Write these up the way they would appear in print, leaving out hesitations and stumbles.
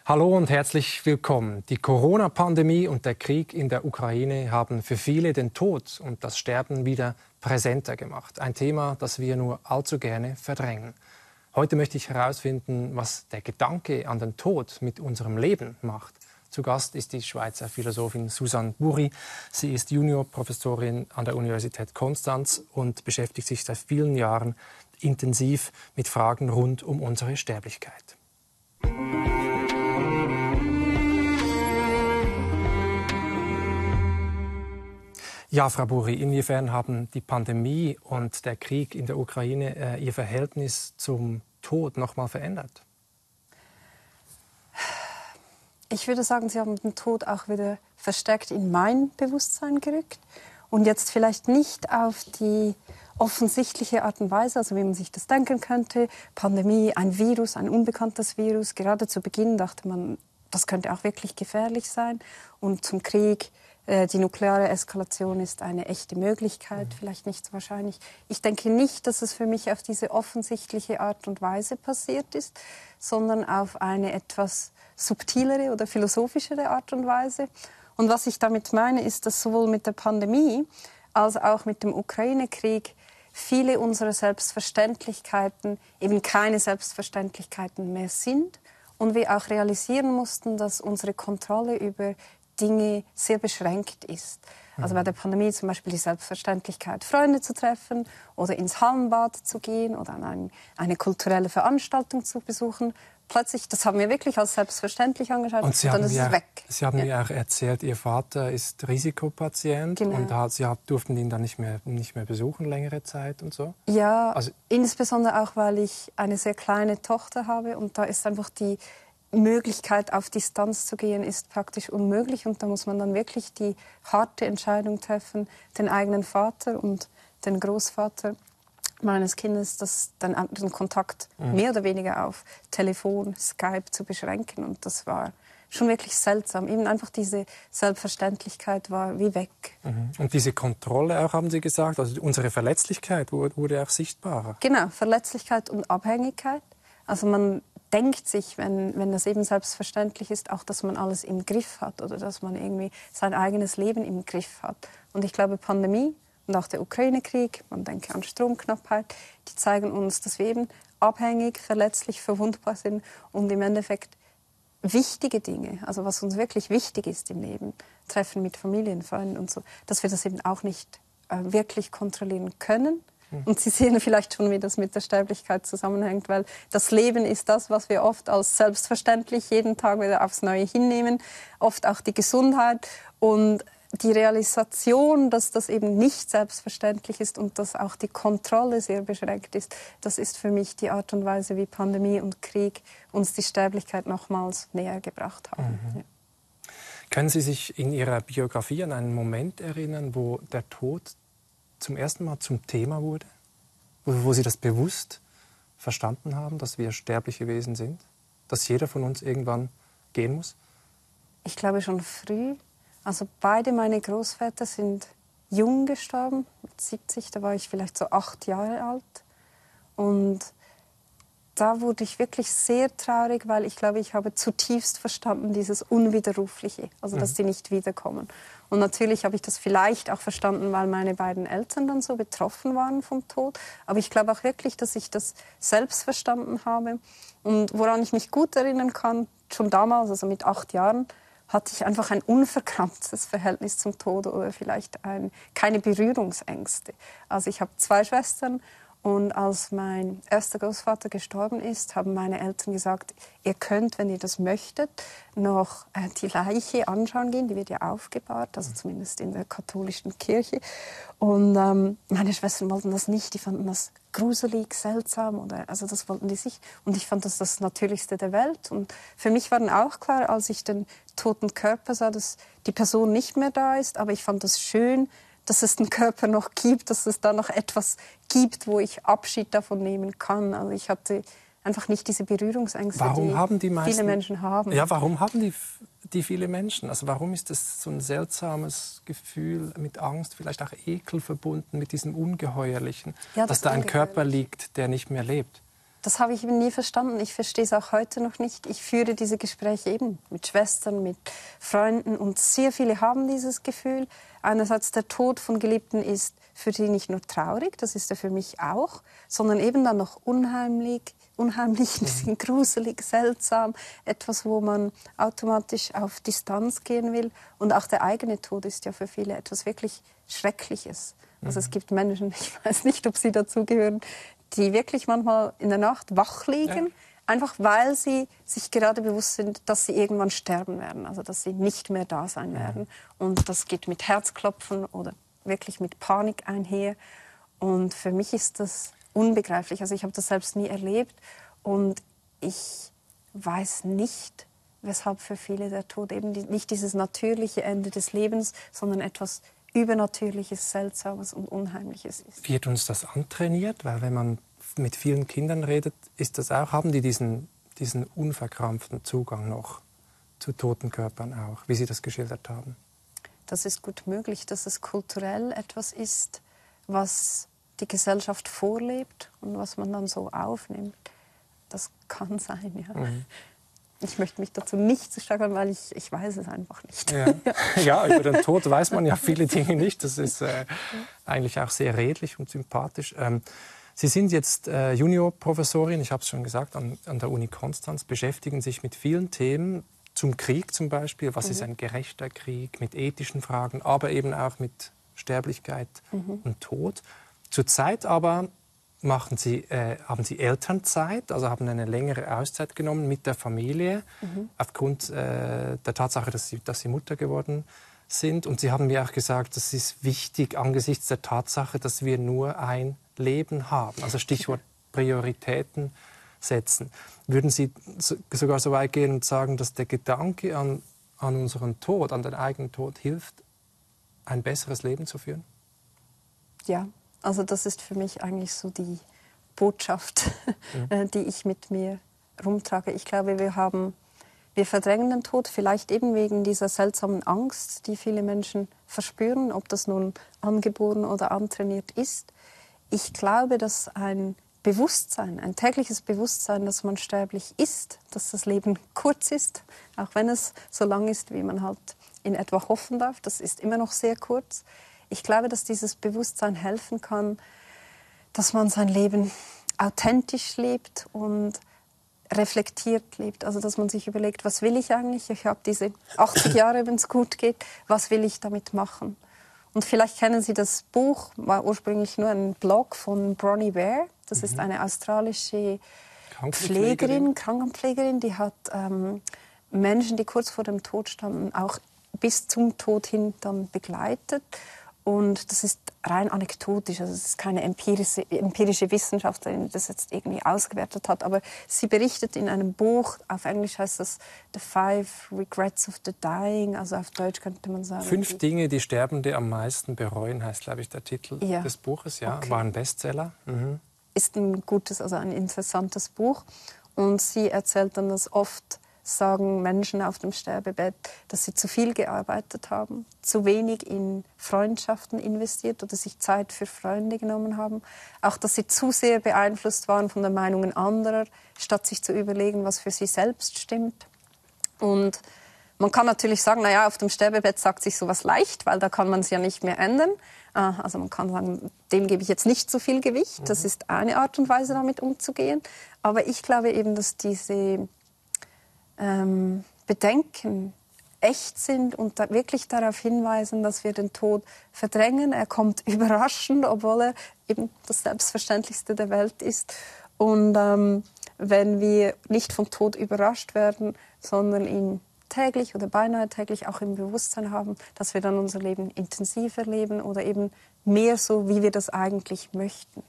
Hallo und herzlich willkommen. Die Corona-Pandemie und der Krieg in der Ukraine haben für viele den Tod und das Sterben wieder präsenter gemacht. Ein Thema, das wir nur allzu gerne verdrängen. Heute möchte ich herausfinden, was der Gedanke an den Tod mit unserem Leben macht. Zu Gast ist die Schweizer Philosophin Susanne Bury. Sie ist Juniorprofessorin an der Universität Konstanz und beschäftigt sich seit vielen Jahren intensiv mit Fragen rund um unsere Sterblichkeit. Ja, Frau Bury, inwiefern haben die Pandemie und der Krieg in der Ukraine Ihr Verhältnis zum Tod noch mal verändert? Ich würde sagen, sie haben den Tod auch wieder verstärkt in mein Bewusstsein gerückt. Und jetzt vielleicht nicht auf die offensichtliche Art und Weise, also wie man sich das denken könnte. Pandemie, ein Virus, ein unbekanntes Virus. Gerade zu Beginn dachte man, das könnte auch wirklich gefährlich sein. Und zum Krieg, die nukleare Eskalation ist eine echte Möglichkeit, vielleicht nicht so wahrscheinlich. Ich denke nicht, dass es für mich auf diese offensichtliche Art und Weise passiert ist, sondern auf eine etwas subtilere oder philosophischere Art und Weise. Und was ich damit meine, ist, dass sowohl mit der Pandemie als auch mit dem Ukraine-Krieg viele unserer Selbstverständlichkeiten eben keine Selbstverständlichkeiten mehr sind und wir auch realisieren mussten, dass unsere Kontrolle über Dinge sehr beschränkt ist. Also bei der Pandemie zum Beispiel die Selbstverständlichkeit, Freunde zu treffen oder ins Hallenbad zu gehen oder an eine kulturelle Veranstaltung zu besuchen. Plötzlich, das haben wir wirklich als selbstverständlich angeschaut und dann ist es weg. Sie haben mir auch erzählt, Ihr Vater ist Risikopatient und Sie durften ihn dann nicht mehr besuchen, längere Zeit und so? Ja, also, insbesondere auch, weil ich eine sehr kleine Tochter habe und da ist einfach die Möglichkeit, auf Distanz zu gehen, ist praktisch unmöglich. Und da muss man dann wirklich die harte Entscheidung treffen, den eigenen Vater und den Großvater meines Kindes, den Kontakt mehr oder weniger auf Telefon, Skype zu beschränken. Und das war schon wirklich seltsam. Eben einfach diese Selbstverständlichkeit war wie weg. Und diese Kontrolle auch, haben Sie gesagt, also unsere Verletzlichkeit wurde auch sichtbarer. Genau, Verletzlichkeit und Abhängigkeit. Also man denkt sich, wenn das eben selbstverständlich ist, auch, dass man alles im Griff hat oder dass man irgendwie sein eigenes Leben im Griff hat. Und ich glaube, Pandemie und auch der Ukraine-Krieg, man denke an Stromknappheit, die zeigen uns, dass wir eben abhängig, verletzlich, verwundbar sind und im Endeffekt wichtige Dinge, also was uns wirklich wichtig ist im Leben, Treffen mit Familien, Freunden und so, dass wir das eben auch nicht wirklich kontrollieren können. Und Sie sehen vielleicht schon, wie das mit der Sterblichkeit zusammenhängt, weil das Leben ist das, was wir oft als selbstverständlich jeden Tag wieder aufs Neue hinnehmen, oft auch die Gesundheit und die Realisation, dass das eben nicht selbstverständlich ist und dass auch die Kontrolle sehr beschränkt ist, das ist für mich die Art und Weise, wie Pandemie und Krieg uns die Sterblichkeit nochmals näher gebracht haben. Ja. Können Sie sich in Ihrer Biografie an einen Moment erinnern, wo der Tod zum ersten Mal zum Thema wurde? Wo Sie das bewusst verstanden haben, dass wir sterbliche Wesen sind? Dass jeder von uns irgendwann gehen muss? Ich glaube schon früh. Also beide meine Großväter sind jung gestorben, mit 70, da war ich vielleicht so 8 Jahre alt. Und da wurde ich wirklich sehr traurig, weil ich glaube, ich habe zutiefst verstanden, dieses Unwiderrufliche, also dass die nicht wiederkommen. Und natürlich habe ich das vielleicht auch verstanden, weil meine beiden Eltern dann so betroffen waren vom Tod. Aber ich glaube auch wirklich, dass ich das selbst verstanden habe. Und woran ich mich gut erinnern kann, schon damals, also mit 8 Jahren, hatte ich einfach ein unverkrampftes Verhältnis zum Tod oder vielleicht keine Berührungsängste. Also ich habe 2 Schwestern. Und als mein erster Großvater gestorben ist, haben meine Eltern gesagt, ihr könnt, wenn ihr das möchtet, noch die Leiche anschauen gehen. Die wird ja aufgebahrt, also zumindest in der katholischen Kirche. Und meine Schwestern wollten das nicht, die fanden das gruselig, seltsam. Also das wollten die sich. Und ich fand das das Natürlichste der Welt. Und für mich war dann auch klar, als ich den toten Körper sah, dass die Person nicht mehr da ist. Aber ich fand das schön, dass es den Körper noch gibt, dass es da noch etwas gibt, wo ich Abschied davon nehmen kann. Also ich hatte einfach nicht diese Berührungsängste, die viele Menschen haben. Ja, warum haben die viele Menschen? Also warum ist das so ein seltsames Gefühl mit Angst, vielleicht auch Ekel verbunden mit diesem Ungeheuerlichen, dass da ein Körper liegt, der nicht mehr lebt? das habe ich eben nie verstanden. Ich verstehe es auch heute noch nicht. Ich führe diese Gespräche eben mit Schwestern, mit Freunden und sehr viele haben dieses Gefühl. Einerseits der Tod von Geliebten ist für die nicht nur traurig, das ist er für mich auch, sondern eben dann noch unheimlich, ein bisschen gruselig, seltsam, etwas, wo man automatisch auf Distanz gehen will. Und auch der eigene Tod ist ja für viele etwas wirklich Schreckliches. Also es gibt Menschen, ich weiß nicht, ob sie dazugehören, die wirklich manchmal in der Nacht wach liegen, einfach weil sie sich gerade bewusst sind, dass sie irgendwann sterben werden, also dass sie nicht mehr da sein werden. Und das geht mit Herzklopfen oder wirklich mit Panik einher. Und für mich ist das unbegreiflich. Also ich habe das selbst nie erlebt und ich weiß nicht, weshalb für viele der Tod eben nicht dieses natürliche Ende des Lebens, sondern etwas Übernatürliches, Seltsames und Unheimliches ist. Wird uns das antrainiert? Weil wenn man mit vielen Kindern redet, ist das auch, haben die diesen unverkrampften Zugang noch zu toten Körpern auch, wie Sie das geschildert haben? Das ist gut möglich, dass es kulturell etwas ist, was die Gesellschaft vorlebt und was man dann so aufnimmt. Das kann sein, ja. Ich möchte mich dazu nicht zu steigern, weil ich weiß es einfach nicht. Ja. Ja, über den Tod weiß man ja viele Dinge nicht. Das ist eigentlich auch sehr redlich und sympathisch. Sie sind jetzt Juniorprofessorin, ich habe es schon gesagt, an der Uni Konstanz, beschäftigen sich mit vielen Themen, zum Krieg zum Beispiel. Was ist ein gerechter Krieg, mit ethischen Fragen, aber eben auch mit Sterblichkeit und Tod. Zurzeit aber haben Sie Elternzeit, also haben eine längere Auszeit genommen mit der Familie, aufgrund der Tatsache, dass Sie Mutter geworden sind. Und Sie haben mir auch gesagt, das ist wichtig angesichts der Tatsache, dass wir nur ein Leben haben. Also Stichwort Prioritäten setzen. Würden Sie sogar so weit gehen und sagen, dass der Gedanke an unseren Tod, an den eigenen Tod hilft, ein besseres Leben zu führen? Ja. Also das ist für mich eigentlich so die Botschaft, die ich mit mir rumtrage. Ich glaube, wir verdrängen den Tod, vielleicht eben wegen dieser seltsamen Angst, die viele Menschen verspüren, ob das nun angeboren oder antrainiert ist. Ich glaube, dass ein Bewusstsein, ein tägliches Bewusstsein, dass man sterblich ist, dass das Leben kurz ist, auch wenn es so lang ist, wie man halt in etwa hoffen darf, das ist immer noch sehr kurz. Ich glaube, dass dieses Bewusstsein helfen kann, dass man sein Leben authentisch lebt und reflektiert lebt. Also dass man sich überlegt, was will ich eigentlich? Ich habe diese 80 Jahre, wenn es gut geht, was will ich damit machen? Und vielleicht kennen Sie das Buch, war ursprünglich nur ein Blog von Bronnie Ware. Das ist eine australische Krankenpflegerin, die hat Menschen, die kurz vor dem Tod standen, auch bis zum Tod hin dann begleitet. Und das ist rein anekdotisch, also es ist keine empirische Wissenschaftlerin, die das jetzt irgendwie ausgewertet hat. Aber sie berichtet in einem Buch, auf Englisch heißt das The 5 Regrets of the Dying, also auf Deutsch könnte man sagen. 5 Dinge, die Sterbende am meisten bereuen, heißt, glaube ich, der Titel des Buches. Ja, okay. War ein Bestseller. Ist ein gutes, also ein interessantes Buch. Und sie erzählt dann, dass oft sagen Menschen auf dem Sterbebett, dass sie zu viel gearbeitet haben, zu wenig in Freundschaften investiert oder sich Zeit für Freunde genommen haben. Auch, dass sie zu sehr beeinflusst waren von den Meinungen anderer, statt sich zu überlegen, was für sie selbst stimmt. Und man kann natürlich sagen, naja, auf dem Sterbebett sagt sich sowas leicht, weil da kann man es ja nicht mehr ändern. Also man kann sagen, dem gebe ich jetzt nicht so viel Gewicht. Das ist eine Art und Weise, damit umzugehen. Aber ich glaube eben, dass diese Bedenken echt sind und wirklich darauf hinweisen, dass wir den Tod verdrängen. Er kommt überraschend, obwohl er eben das Selbstverständlichste der Welt ist. Und wenn wir nicht vom Tod überrascht werden, sondern ihn täglich oder beinahe täglich auch im Bewusstsein haben, dass wir dann unser Leben intensiver leben oder eben mehr so, wie wir das eigentlich möchten.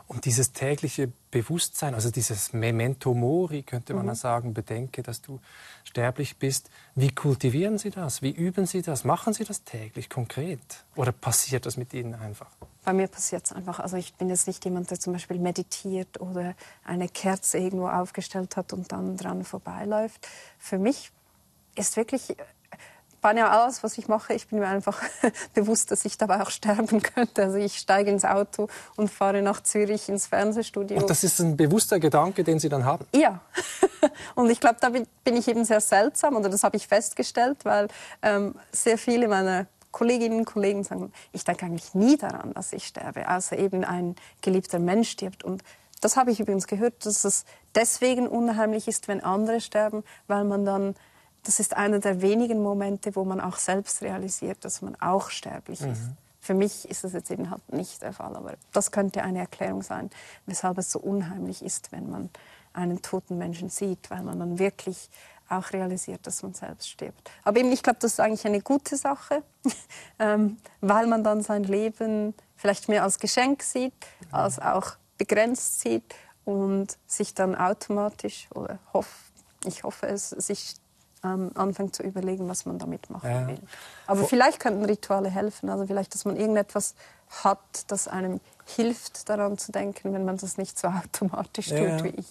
Und dieses tägliche Bewusstsein, also dieses Memento Mori, könnte man sagen, bedenke, dass du sterblich bist. Wie kultivieren Sie das? Wie üben Sie das? Machen Sie das täglich, konkret? Oder passiert das mit Ihnen einfach? Bei mir passiert es einfach. Also ich bin jetzt nicht jemand, der zum Beispiel meditiert oder eine Kerze irgendwo aufgestellt hat und dann dran vorbeiläuft. Für mich ist wirklich beinahe alles, was ich mache, ich bin mir einfach bewusst, dass ich dabei auch sterben könnte. Also ich steige ins Auto und fahre nach Zürich ins Fernsehstudio. Und das ist ein bewusster Gedanke, den Sie dann haben? Ja. Und ich glaube, da bin ich eben sehr seltsam, oder das habe ich festgestellt, weil sehr viele meiner Kolleginnen und Kollegen sagen, ich denke eigentlich nie daran, dass ich sterbe, außer eben ein geliebter Mensch stirbt. Und das habe ich übrigens gehört, dass es deswegen unheimlich ist, wenn andere sterben, weil man dann, das ist einer der wenigen Momente, wo man auch selbst realisiert, dass man auch sterblich ist. Für mich ist das jetzt eben halt nicht der Fall, aber das könnte eine Erklärung sein, weshalb es so unheimlich ist, wenn man einen toten Menschen sieht, weil man dann wirklich auch realisiert, dass man selbst stirbt. Aber eben, ich glaube, das ist eigentlich eine gute Sache, weil man dann sein Leben vielleicht mehr als Geschenk sieht, als auch begrenzt sieht und sich dann automatisch, oder ich hoffe es, sich anfängt zu überlegen, was man damit machen will. Aber vielleicht könnten Rituale helfen, also vielleicht, dass man irgendetwas hat, das einem hilft, daran zu denken, wenn man das nicht so automatisch tut wie ich.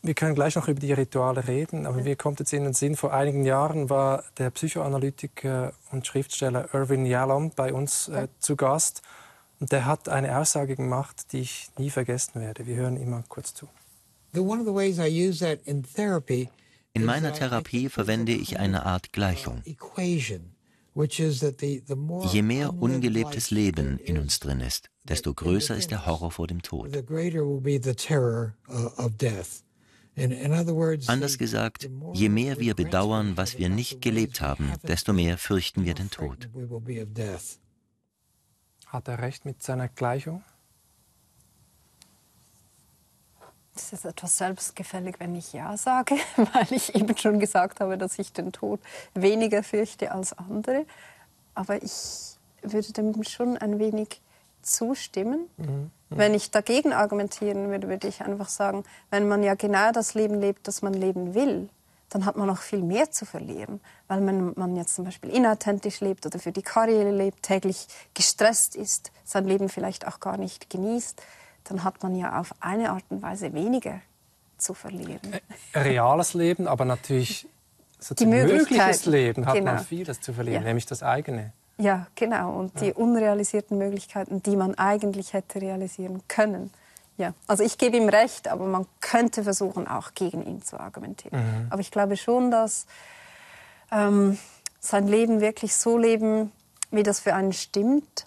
Wir können gleich noch über die Rituale reden, aber mir kommt jetzt in den Sinn, vor einigen Jahren war der Psychoanalytiker und Schriftsteller Irvin Yalom bei uns zu Gast. Und der hat eine Aussage gemacht, die ich nie vergessen werde. Wir hören ihm mal kurz zu. In meiner Therapie verwende ich eine Art Gleichung. Je mehr ungelebtes Leben in uns drin ist, desto größer ist der Horror vor dem Tod. Anders gesagt, je mehr wir bedauern, was wir nicht gelebt haben, desto mehr fürchten wir den Tod. Hat er recht mit seiner Gleichung? Es ist etwas selbstgefällig, wenn ich Ja sage, weil ich eben schon gesagt habe, dass ich den Tod weniger fürchte als andere. Aber ich würde dem schon ein wenig zustimmen. Wenn ich dagegen argumentieren würde, würde ich einfach sagen, wenn man ja genau das Leben lebt, das man leben will, dann hat man noch viel mehr zu verlieren. Weil wenn man jetzt zum Beispiel inauthentisch lebt oder für die Karriere lebt, täglich gestresst ist, sein Leben vielleicht auch gar nicht genießt, dann hat man ja auf eine Art und Weise weniger zu verlieren. Reales Leben, aber natürlich die mögliches Leben hat genau. man vieles zu verlieren, nämlich das eigene. Ja, genau. Und die unrealisierten Möglichkeiten, die man eigentlich hätte realisieren können. Ja. Also ich gebe ihm recht, aber man könnte versuchen, auch gegen ihn zu argumentieren. Aber ich glaube schon, dass sein Leben wirklich so leben, wie das für einen stimmt,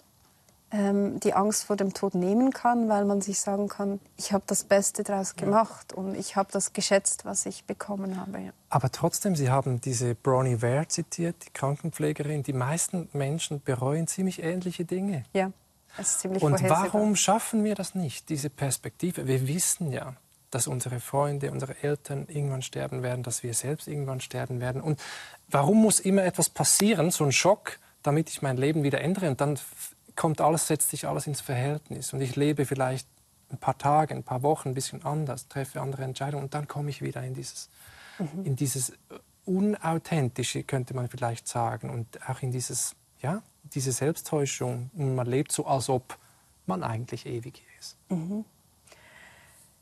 die Angst vor dem Tod nehmen kann, weil man sich sagen kann, ich habe das Beste daraus gemacht und ich habe das geschätzt, was ich bekommen habe. Ja. Aber trotzdem, Sie haben diese Bronnie Ware zitiert, die Krankenpflegerin. Die meisten Menschen bereuen ziemlich ähnliche Dinge. Ja, das ist ziemlich Und vorhersehbar. warum schaffen wir das nicht, diese Perspektive? Wir wissen ja, dass unsere Freunde, unsere Eltern irgendwann sterben werden, dass wir selbst irgendwann sterben werden. Und warum muss immer etwas passieren, so ein Schock, damit ich mein Leben wieder ändere? Und dann setzt sich alles ins Verhältnis. Und ich lebe vielleicht ein paar Tage, ein paar Wochen ein bisschen anders, treffe andere Entscheidungen und dann komme ich wieder in dieses Unauthentische, könnte man vielleicht sagen. Und auch in diese Selbsttäuschung. Und man lebt so, als ob man eigentlich ewig hier ist.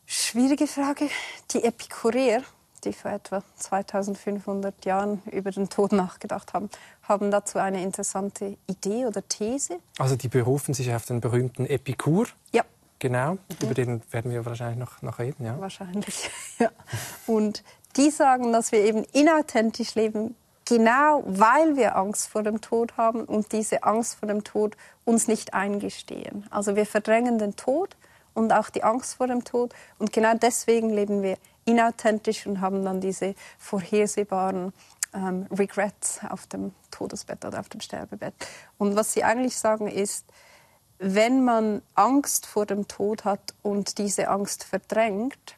Schwierige Frage. Die Epikureer, die vor etwa 2500 Jahren über den Tod nachgedacht haben, haben dazu eine interessante Idee oder These. Also die berufen sich auf den berühmten Epikur. Ja. Genau, über den werden wir wahrscheinlich noch reden. Ja? Wahrscheinlich, ja. Und die sagen, dass wir eben inauthentisch leben, genau weil wir Angst vor dem Tod haben und diese Angst vor dem Tod uns nicht eingestehen. Also wir verdrängen den Tod und auch die Angst vor dem Tod und genau deswegen leben wir inauthentisch und haben dann diese vorhersehbaren Regrets auf dem Todesbett oder auf dem Sterbebett. Und was sie eigentlich sagen ist, wenn man Angst vor dem Tod hat und diese Angst verdrängt,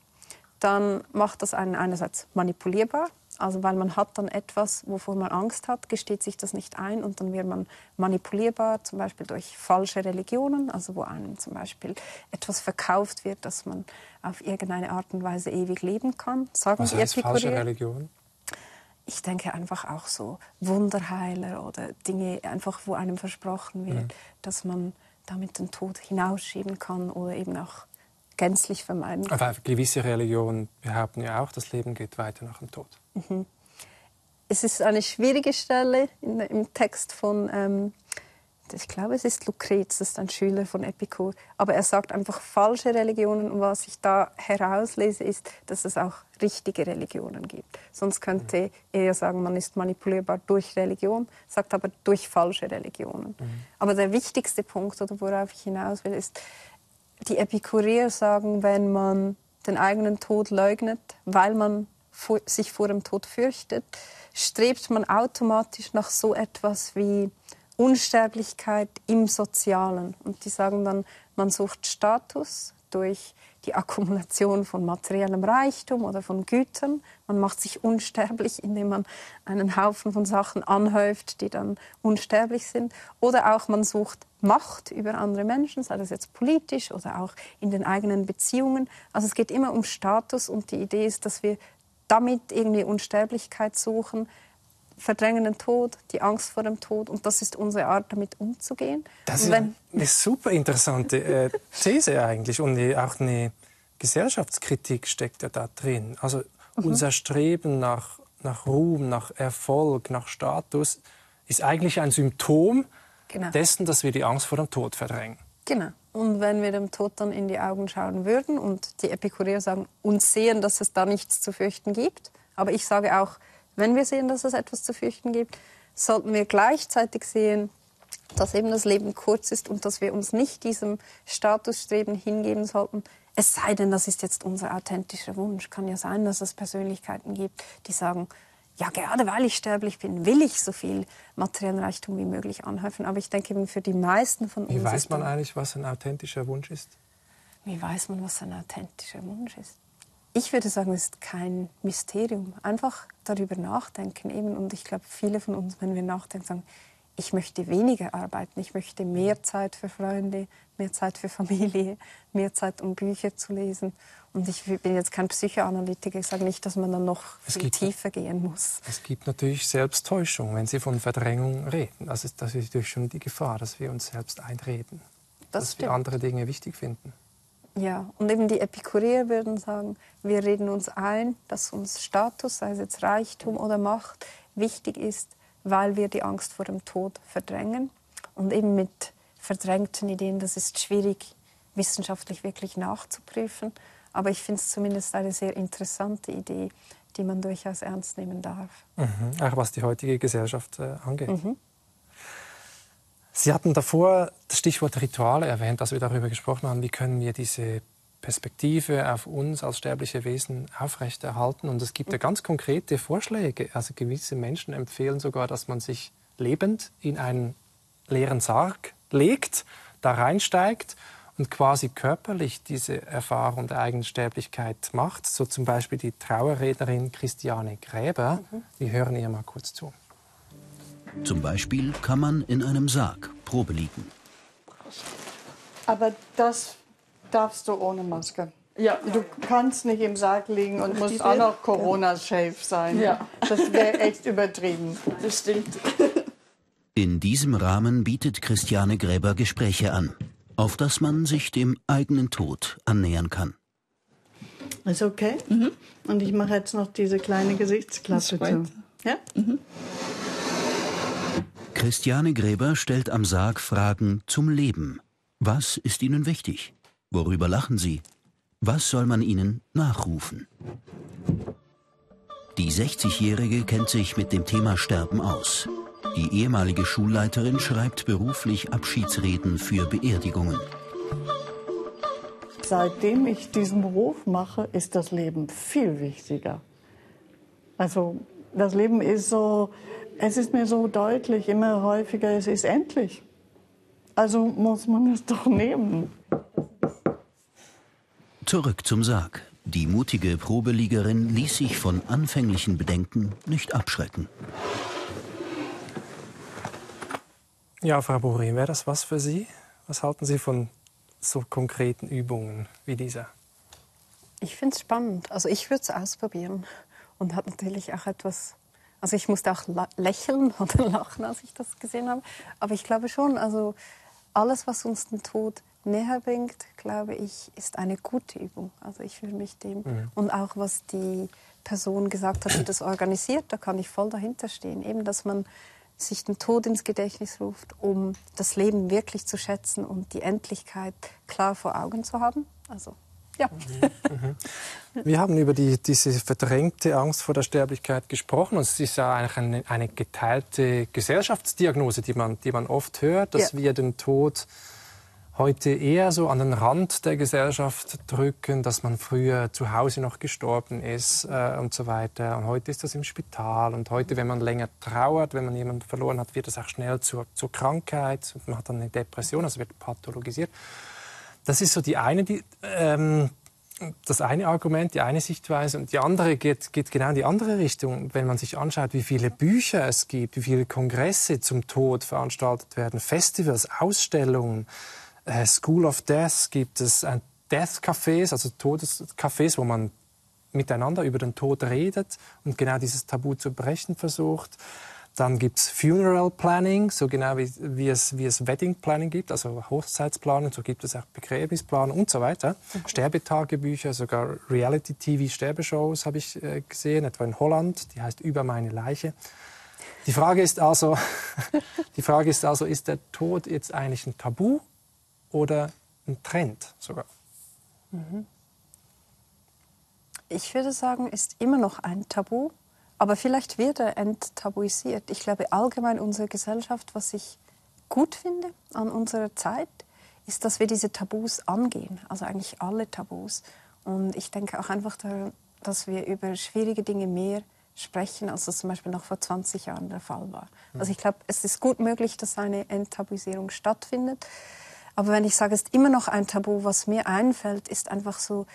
dann macht das einen einerseits manipulierbar, also weil man hat dann etwas, wovor man Angst hat, gesteht sich das nicht ein und dann wird man manipulierbar, zum Beispiel durch falsche Religionen, also wo einem zum Beispiel etwas verkauft wird, dass man auf irgendeine Art und Weise ewig leben kann. Sagen Was heißt falsche Religion? Ich denke einfach auch so Wunderheiler oder Dinge, einfach wo einem versprochen wird, dass man damit den Tod hinausschieben kann oder eben auch gänzlich vermeiden kann. Aber gewisse Religionen behaupten ja auch, das Leben geht weiter nach dem Tod. es ist eine schwierige Stelle im Text von, ich glaube, es ist Lucrez, das ist ein Schüler von Epikur. Aber er sagt einfach falsche Religionen. Und was ich da herauslese, ist, dass es auch richtige Religionen gibt. Sonst könnte er ja sagen, man ist manipulierbar durch Religion, sagt aber durch falsche Religionen. Aber der wichtigste Punkt, oder worauf ich hinaus will, ist, die Epikureer sagen, wenn man den eigenen Tod leugnet, weil man sich vor dem Tod fürchtet, strebt man automatisch nach so etwas wie Unsterblichkeit im Sozialen. Und die sagen dann, man sucht Status durch die Akkumulation von materiellem Reichtum oder von Gütern. Man macht sich unsterblich, indem man einen Haufen von Sachen anhäuft, die dann unsterblich sind. Oder auch man sucht Macht über andere Menschen, sei das jetzt politisch oder auch in den eigenen Beziehungen. Also es geht immer um Status und die Idee ist, dass wir damit irgendwie Unsterblichkeit suchen, verdrängen den Tod, die Angst vor dem Tod. Und das ist unsere Art, damit umzugehen. Das ist eine super interessante These eigentlich. Und auch eine Gesellschaftskritik steckt ja da drin. Also unser Streben nach Ruhm, nach Erfolg, nach Status ist eigentlich ein Symptom dessen, dass wir die Angst vor dem Tod verdrängen. Genau. Und wenn wir dem Tod dann in die Augen schauen würden und die Epikureer sagen, uns sehen, dass es da nichts zu fürchten gibt, aber ich sage auch, wenn wir sehen, dass es etwas zu fürchten gibt, sollten wir gleichzeitig sehen, dass eben das Leben kurz ist und dass wir uns nicht diesem Statusstreben hingeben sollten. Es sei denn, das ist jetzt unser authentischer Wunsch. Kann ja sein, dass es Persönlichkeiten gibt, die sagen, ja, gerade weil ich sterblich bin, will ich so viel materiellen Reichtum wie möglich anhäufen. Aber ich denke, für die meisten von uns... Wie weiß man eigentlich, was ein authentischer Wunsch ist? Wie weiß man, was ein authentischer Wunsch ist? Ich würde sagen, es ist kein Mysterium. Einfach darüber nachdenken. Eben. Und ich glaube, viele von uns, wenn wir nachdenken, sagen, ich möchte weniger arbeiten, ich möchte mehr Zeit für Freunde, mehr Zeit für Familie, mehr Zeit, um Bücher zu lesen. Und ich bin jetzt kein Psychoanalytiker, ich sage nicht, dass man dann noch viel tiefer gehen muss. Es gibt natürlich Selbsttäuschung, wenn Sie von Verdrängung reden. Das ist natürlich schon die Gefahr, dass wir uns selbst einreden, dass wir andere Dinge wichtig finden. Ja, und eben die Epikureer würden sagen, wir reden uns ein, dass uns Status, sei es jetzt Reichtum oder Macht, wichtig ist, weil wir die Angst vor dem Tod verdrängen. Und eben mit verdrängten Ideen, das ist schwierig, wissenschaftlich wirklich nachzuprüfen. Aber ich finde es zumindest eine sehr interessante Idee, die man durchaus ernst nehmen darf. Auch was die heutige Gesellschaft angeht. Sie hatten davor das Stichwort Rituale erwähnt, als wir darüber gesprochen haben, wie können wir diese Perspektive auf uns als sterbliche Wesen aufrechterhalten. Und es gibt ja ganz konkrete Vorschläge. Also gewisse Menschen empfehlen sogar, dass man sich lebend in einen leeren Sarg legt, da reinsteigt und quasi körperlich diese Erfahrung der eigenen Sterblichkeit macht. So zum Beispiel die Trauerrednerin Christiane Gräber. Wir hören ihr mal kurz zu. Zum Beispiel kann man in einem Sarg Probe liegen. Aber das darfst du ohne Maske. Ja. Du kannst nicht im Sarg liegen und musst auch noch Corona-safe sein. Ja. Das wäre echt übertrieben. Das stimmt. In diesem Rahmen bietet Christiane Gräber Gespräche an, auf das man sich dem eigenen Tod annähern kann. Ist okay? Und ich mache jetzt noch diese kleine Gesichtsklappe zu. Ja? Christiane Gräber stellt am Sarg Fragen zum Leben. Was ist Ihnen wichtig? Worüber lachen Sie? Was soll man Ihnen nachrufen? Die 60-Jährige kennt sich mit dem Thema Sterben aus. Die ehemalige Schulleiterin schreibt beruflich Abschiedsreden für Beerdigungen. Seitdem ich diesen Beruf mache, ist das Leben viel wichtiger. Also das Leben ist so, es ist mir so deutlich, immer häufiger, es ist endlich. Also muss man es doch nehmen. Zurück zum Sarg. Die mutige Probeliegerin ließ sich von anfänglichen Bedenken nicht abschrecken. Ja, Frau Borin, wäre das was für Sie? Was halten Sie von so konkreten Übungen wie dieser? Ich finde es spannend. Also ich würde es ausprobieren. Und hat natürlich auch etwas... Also ich musste auch lächeln oder lachen, als ich das gesehen habe. Aber ich glaube schon, also alles, was uns den Tod näher bringt, glaube ich, ist eine gute Übung. Also ich würde mich dem... Und auch was die Person gesagt hat, die das organisiert, da kann ich voll dahinter stehen. Eben, dass man sich den Tod ins Gedächtnis ruft, um das Leben wirklich zu schätzen und die Endlichkeit klar vor Augen zu haben. Also, ja. Wir haben über diese verdrängte Angst vor der Sterblichkeit gesprochen. Und es ist ja eigentlich eine geteilte Gesellschaftsdiagnose, die man oft hört, dass wir den Tod heute eher so an den Rand der Gesellschaft drücken, dass man früher zu Hause noch gestorben ist und so weiter. Und heute ist das im Spital. Und heute, wenn man länger trauert, wenn man jemanden verloren hat, wird das auch schnell zur Krankheit. Und man hat dann eine Depression, also wird pathologisiert. Das ist so das eine Argument, die eine Sichtweise. Und die andere geht genau in die andere Richtung. Wenn man sich anschaut, wie viele Bücher es gibt, wie viele Kongresse zum Tod veranstaltet werden, Festivals, Ausstellungen, School of Death gibt es, Death-Cafés, also Todescafés, wo man miteinander über den Tod redet und genau dieses Tabu zu brechen versucht. Dann gibt es Funeral Planning, so genau wie es Wedding Planning gibt, also Hochzeitsplanung, so gibt es auch Begräbnisplanung und so weiter. Sterbetagebücher, sogar Reality-TV-Sterbeshows habe ich gesehen, etwa in Holland, die heißt Über meine Leiche. Die Frage ist also, ist der Tod jetzt eigentlich ein Tabu oder ein Trend sogar? Ich würde sagen, ist immer noch ein Tabu, aber vielleicht wird er enttabuisiert. Ich glaube allgemein unsere Gesellschaft, was ich gut finde an unserer Zeit, ist, dass wir diese Tabus angehen, also eigentlich alle Tabus. Und ich denke auch einfach daran, dass wir über schwierige Dinge mehr sprechen, als das zum Beispiel noch vor 20 Jahren der Fall war. Also ich glaube, es ist gut möglich, dass eine Enttabuisierung stattfindet. Aber wenn ich sage, es ist immer noch ein Tabu, was mir einfällt, ist einfach so,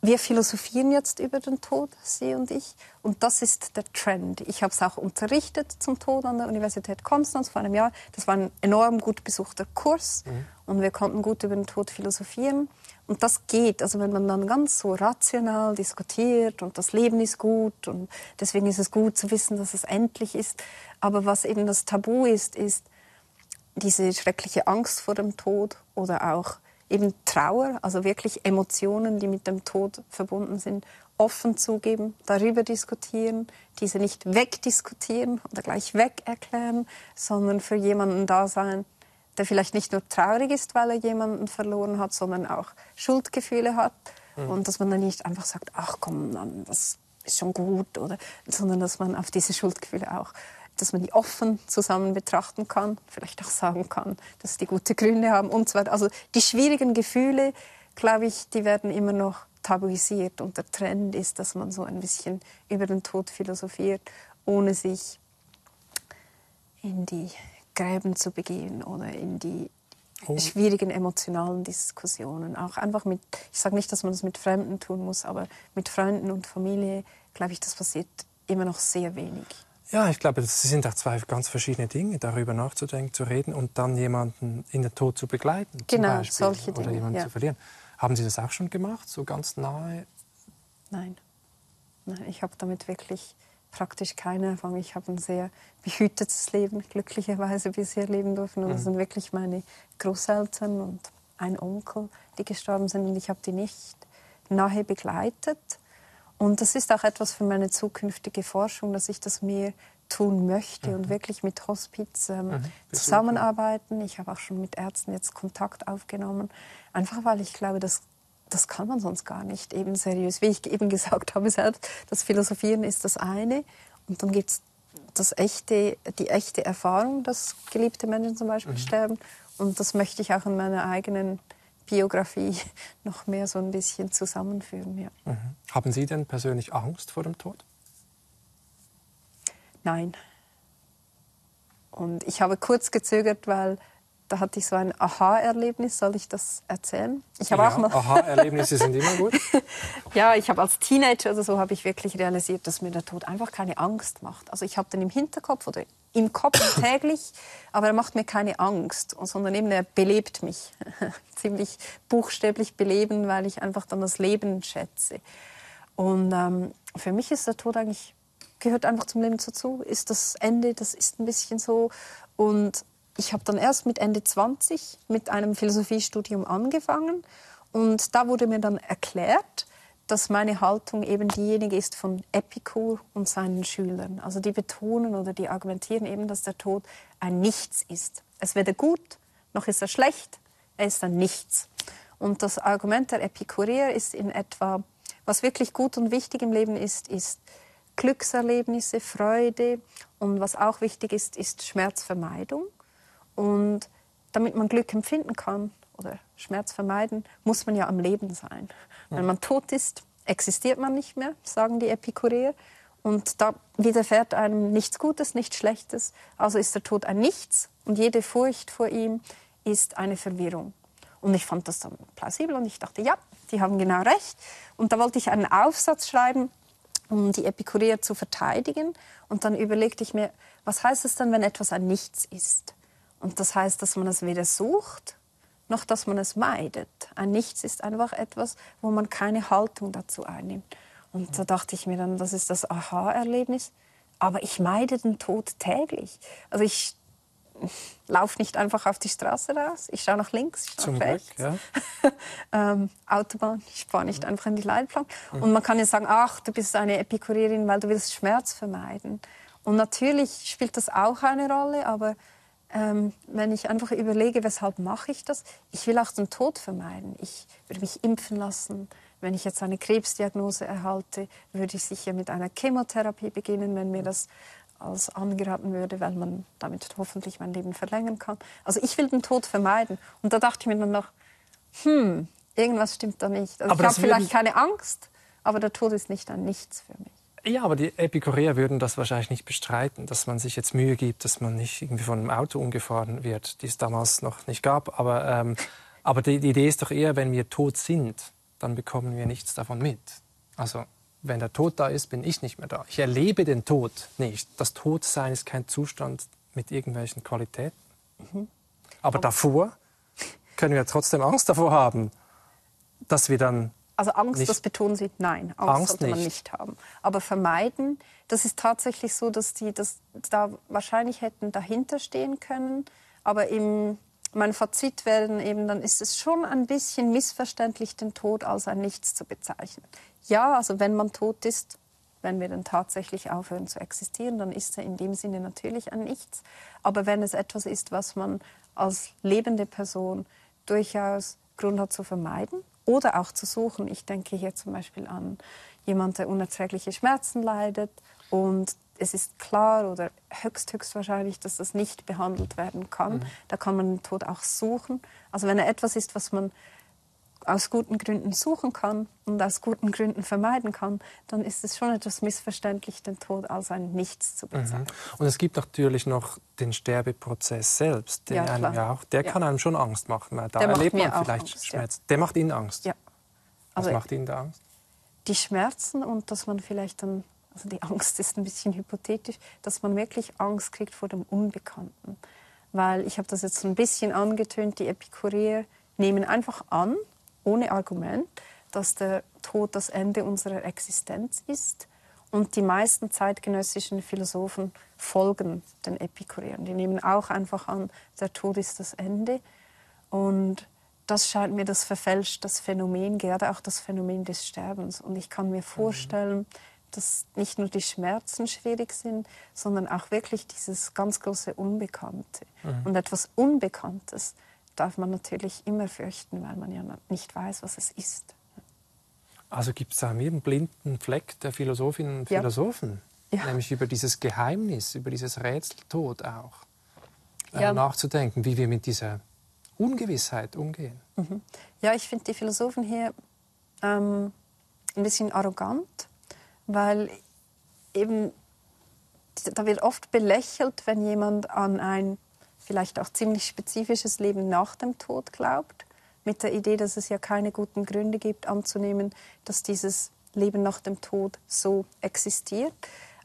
wir philosophieren jetzt über den Tod, Sie und ich, und das ist der Trend. Ich habe es auch unterrichtet zum Tod an der Universität Konstanz vor einem Jahr. Das war ein enorm gut besuchter Kurs und wir konnten gut über den Tod philosophieren. Und das geht, also wenn man dann ganz so rational diskutiert und das Leben ist gut und deswegen ist es gut zu wissen, dass es endlich ist. Aber was eben das Tabu ist diese schreckliche Angst vor dem Tod oder auch eben Trauer, also wirklich Emotionen, die mit dem Tod verbunden sind, offen zugeben, darüber diskutieren, diese nicht wegdiskutieren oder gleich weg erklären, sondern für jemanden da sein, der vielleicht nicht nur traurig ist, weil er jemanden verloren hat, sondern auch Schuldgefühle hat. Und dass man dann nicht einfach sagt, ach komm, das ist schon gut, oder, sondern dass man auf diese Schuldgefühle auch, dass man die offen zusammen betrachten kann, vielleicht auch sagen kann, dass die gute Gründe haben und so weiter. Also die schwierigen Gefühle, glaube ich, die werden immer noch tabuisiert. Und der Trend ist, dass man so ein bisschen über den Tod philosophiert, ohne sich in die Gräben zu begeben oder in die schwierigen emotionalen Diskussionen. Auch einfach mit, ich sage nicht, dass man das mit Fremden tun muss, aber mit Freunden und Familie, glaube ich, das passiert immer noch sehr wenig. Ja, ich glaube, das sind auch zwei ganz verschiedene Dinge, darüber nachzudenken, zu reden und dann jemanden in den Tod zu begleiten, genau, zum Beispiel, solche Dinge, oder jemanden zu verlieren. Haben Sie das auch schon gemacht, so ganz nahe? Nein, ich habe damit wirklich praktisch keine Erfahrung. Ich habe ein sehr behütetes Leben, glücklicherweise bisher leben dürfen. Und das sind wirklich meine Großeltern und ein Onkel, die gestorben sind. Und ich habe die nicht nahe begleitet. Und das ist auch etwas für meine zukünftige Forschung, dass ich das mehr tun möchte und wirklich mit Hospiz zusammenarbeiten. Ich habe auch schon mit Ärzten jetzt Kontakt aufgenommen, einfach weil ich glaube, das kann man sonst gar nicht eben seriös. Wie ich eben gesagt habe selbst, das Philosophieren ist das eine und dann gibt es die echte Erfahrung, dass geliebte Menschen zum Beispiel sterben, und das möchte ich auch in meiner eigenen Biografie noch mehr so ein bisschen zusammenführen. Ja. Haben Sie denn persönlich Angst vor dem Tod? Nein. Und ich habe kurz gezögert, weil da hatte ich so ein Aha-Erlebnis. Soll ich das erzählen? Ich habe auch noch Aha-Erlebnisse sind immer gut. Ja, ich habe als Teenager oder so habe ich wirklich realisiert, dass mir der Tod einfach keine Angst macht. Also ich habe den im Hinterkopf oder im Kopf täglich, aber er macht mir keine Angst, sondern eben er belebt mich. Ziemlich buchstäblich beleben, weil ich einfach dann das Leben schätze. Und für mich ist der Tod eigentlich, gehört einfach zum Leben dazu, ist das Ende, das ist ein bisschen so. Und ich habe dann erst mit Ende 20 mit einem Philosophiestudium angefangen und da wurde mir dann erklärt, dass meine Haltung eben diejenige ist von Epikur und seinen Schülern. Also die betonen oder die argumentieren eben, dass der Tod ein Nichts ist. Es ist weder gut, noch ist er schlecht, er ist ein Nichts. Und das Argument der Epikureer ist in etwa, was wirklich gut und wichtig im Leben ist Glückserlebnisse, Freude, und was auch wichtig ist Schmerzvermeidung. Und damit man Glück empfinden kann oder Schmerz vermeiden, muss man ja am Leben sein. Wenn man tot ist, existiert man nicht mehr, sagen die Epikureer. Und da widerfährt einem nichts Gutes, nichts Schlechtes. Also ist der Tod ein Nichts und jede Furcht vor ihm ist eine Verwirrung. Und ich fand das dann plausibel und ich dachte, ja, die haben genau recht. Und da wollte ich einen Aufsatz schreiben, um die Epikureer zu verteidigen. Und dann überlegte ich mir, was heißt es dann, wenn etwas ein Nichts ist? Und das heißt, dass man es weder sucht, noch dass man es meidet. Ein Nichts ist einfach etwas, wo man keine Haltung dazu einnimmt. Und da dachte ich mir dann, das ist das Aha-Erlebnis. Aber ich meide den Tod täglich. Also ich laufe nicht einfach auf die Straße raus. Ich schaue nach links, ich schaue nach rechts. Glück, ja. Autobahn, ich fahre nicht einfach in die Leitplanke. Und man kann ja sagen, ach, du bist eine Epikureerin, weil du willst Schmerz vermeiden. Und natürlich spielt das auch eine Rolle, aber wenn ich einfach überlege, weshalb mache ich das? Ich will auch den Tod vermeiden. Ich würde mich impfen lassen. Wenn ich jetzt eine Krebsdiagnose erhalte, würde ich sicher mit einer Chemotherapie beginnen, wenn mir das als angeraten würde, weil man damit hoffentlich mein Leben verlängern kann. Also ich will den Tod vermeiden. Und da dachte ich mir dann noch, irgendwas stimmt da nicht. Also ich habe vielleicht keine Angst, aber der Tod ist nicht ein Nichts für mich. Ja, aber die Epikureer würden das wahrscheinlich nicht bestreiten, dass man sich jetzt Mühe gibt, dass man nicht irgendwie von einem Auto umgefahren wird, die es damals noch nicht gab. Aber die Idee ist doch eher, wenn wir tot sind, dann bekommen wir nichts davon mit. Also wenn der Tod da ist, bin ich nicht mehr da. Ich erlebe den Tod nicht. Das Todsein ist kein Zustand mit irgendwelchen Qualitäten. Aber davor können wir trotzdem Angst davor haben, dass wir dann... Also Angst, das betonen Sie, nein, Angst sollte man nicht haben. Aber vermeiden, das ist tatsächlich so, dass die das da wahrscheinlich hätten dahinter stehen können. Aber mein Fazit wäre eben, dann ist es schon ein bisschen missverständlich, den Tod als ein Nichts zu bezeichnen. Ja, also wenn man tot ist, wenn wir dann tatsächlich aufhören zu existieren, dann ist er in dem Sinne natürlich ein Nichts. Aber wenn es etwas ist, was man als lebende Person durchaus Grund hat zu vermeiden oder auch zu suchen, ich denke hier zum Beispiel an jemanden, der unerträgliche Schmerzen leidet und es ist klar oder höchstwahrscheinlich, dass das nicht behandelt werden kann. Da kann man den Tod auch suchen. Also wenn er etwas ist, was man aus guten Gründen suchen kann und aus guten Gründen vermeiden kann, dann ist es schon etwas missverständlich, den Tod als ein Nichts zu bezeichnen. Und es gibt natürlich noch den Sterbeprozess selbst, der kann einem schon Angst machen. Da erlebt man vielleicht Angst, Schmerz. Ja. Der macht Ihnen Angst? Ja. Was macht Ihnen da Angst? Die Schmerzen und dass man vielleicht dann, also die Angst ist ein bisschen hypothetisch, dass man wirklich Angst kriegt vor dem Unbekannten. Weil, ich habe das jetzt so ein bisschen angetönt, die Epikureer nehmen einfach an, ohne Argument, dass der Tod das Ende unserer Existenz ist. Und die meisten zeitgenössischen Philosophen folgen den Epikureern. Die nehmen auch einfach an, der Tod ist das Ende. Und das scheint mir, das verfälscht das Phänomen, gerade auch das Phänomen des Sterbens. Und ich kann mir vorstellen, dass nicht nur die Schmerzen schwierig sind, sondern auch wirklich dieses ganz große Unbekannte. Und etwas Unbekanntes darf man natürlich immer fürchten, weil man ja nicht weiß, was es ist. Also gibt es einen blinden Fleck der Philosophinnen und Philosophen, nämlich über dieses Geheimnis, über dieses Rätseltod auch nachzudenken, wie wir mit dieser Ungewissheit umgehen. Ja, ich finde die Philosophen hier ein bisschen arrogant, weil eben da wird oft belächelt, wenn jemand an ein vielleicht auch ziemlich spezifisches Leben nach dem Tod glaubt, mit der Idee, dass es ja keine guten Gründe gibt, anzunehmen, dass dieses Leben nach dem Tod so existiert.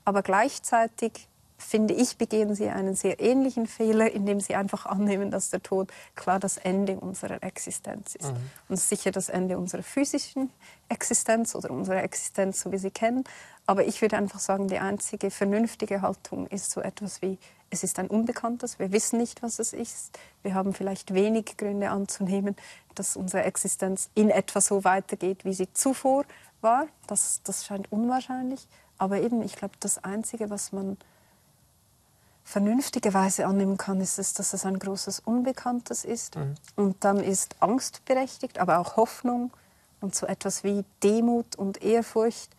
Aber gleichzeitig, finde ich, begehen sie einen sehr ähnlichen Fehler, indem sie einfach annehmen, dass der Tod klar das Ende unserer Existenz ist. Und sicher das Ende unserer physischen Existenz oder unserer Existenz, so wie sie kennen. Aber ich würde einfach sagen, die einzige vernünftige Haltung ist so etwas wie, es ist ein Unbekanntes, wir wissen nicht, was es ist. Wir haben vielleicht wenig Gründe anzunehmen, dass unsere Existenz in etwa so weitergeht, wie sie zuvor war. Das scheint unwahrscheinlich. Aber eben, ich glaube, das Einzige, was man vernünftigerweise annehmen kann, ist es, dass es ein großes Unbekanntes ist. Und dann ist Angst berechtigt, aber auch Hoffnung und so etwas wie Demut und Ehrfurcht.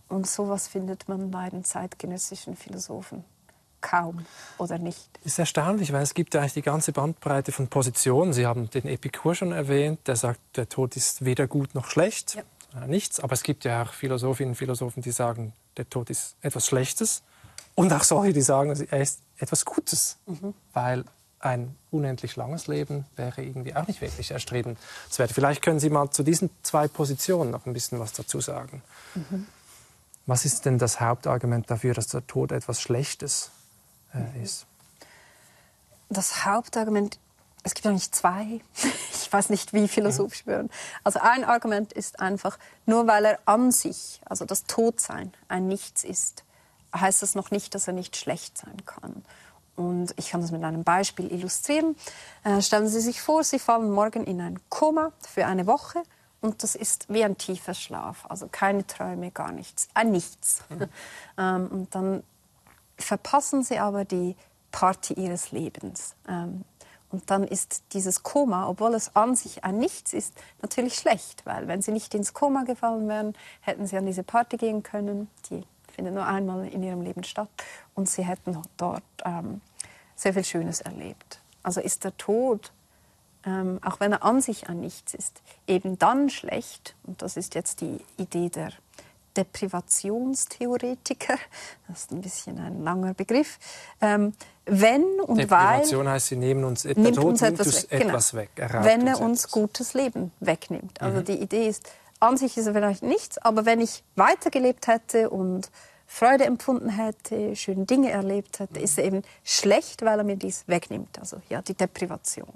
Und sowas findet man bei den zeitgenössischen Philosophen kaum oder nicht. Das ist erstaunlich, weil es gibt ja eigentlich die ganze Bandbreite von Positionen. Sie haben den Epikur schon erwähnt, der sagt, der Tod ist weder gut noch schlecht, nichts. Aber es gibt ja auch Philosophinnen und Philosophen, die sagen, der Tod ist etwas Schlechtes. Und auch solche, die sagen, er ist etwas Gutes, weil ein unendlich langes Leben wäre irgendwie auch nicht wirklich erstrebenswert. Vielleicht können Sie mal zu diesen zwei Positionen noch ein bisschen was dazu sagen. Was ist denn das Hauptargument dafür, dass der Tod etwas Schlechtes ist? Das Hauptargument, es gibt eigentlich zwei, ich weiß nicht, wie philosophisch wir werden. Also ein Argument ist einfach, nur weil er an sich, also das Todsein, ein Nichts ist, heißt das noch nicht, dass er nicht schlecht sein kann. Und ich kann das mit einem Beispiel illustrieren. Stellen Sie sich vor, Sie fallen morgen in ein Koma für eine Woche und das ist wie ein tiefer Schlaf, also keine Träume, gar nichts, ein Nichts. Und dann verpassen Sie aber die Party Ihres Lebens. Und dann ist dieses Koma, obwohl es an sich ein Nichts ist, natürlich schlecht, weil wenn Sie nicht ins Koma gefallen wären, hätten Sie an diese Party gehen können, die findet nur einmal in Ihrem Leben statt, und Sie hätten dort sehr viel Schönes erlebt. Also ist der Tod, auch wenn er an sich ein Nichts ist, eben dann schlecht, und das ist jetzt die Idee der Deprivationstheoretiker, das ist ein bisschen ein langer Begriff, wenn und Deprivation weil... heißt, sie nehmen uns, der nimmt Tod uns nimmt etwas weg. etwas weg. Wenn er uns gutes Leben wegnimmt. Also die Idee ist, an sich ist er vielleicht nichts, aber wenn ich weitergelebt hätte und Freude empfunden hätte, schöne Dinge erlebt hätte, ist er eben schlecht, weil er mir dies wegnimmt. Also ja, die Deprivation.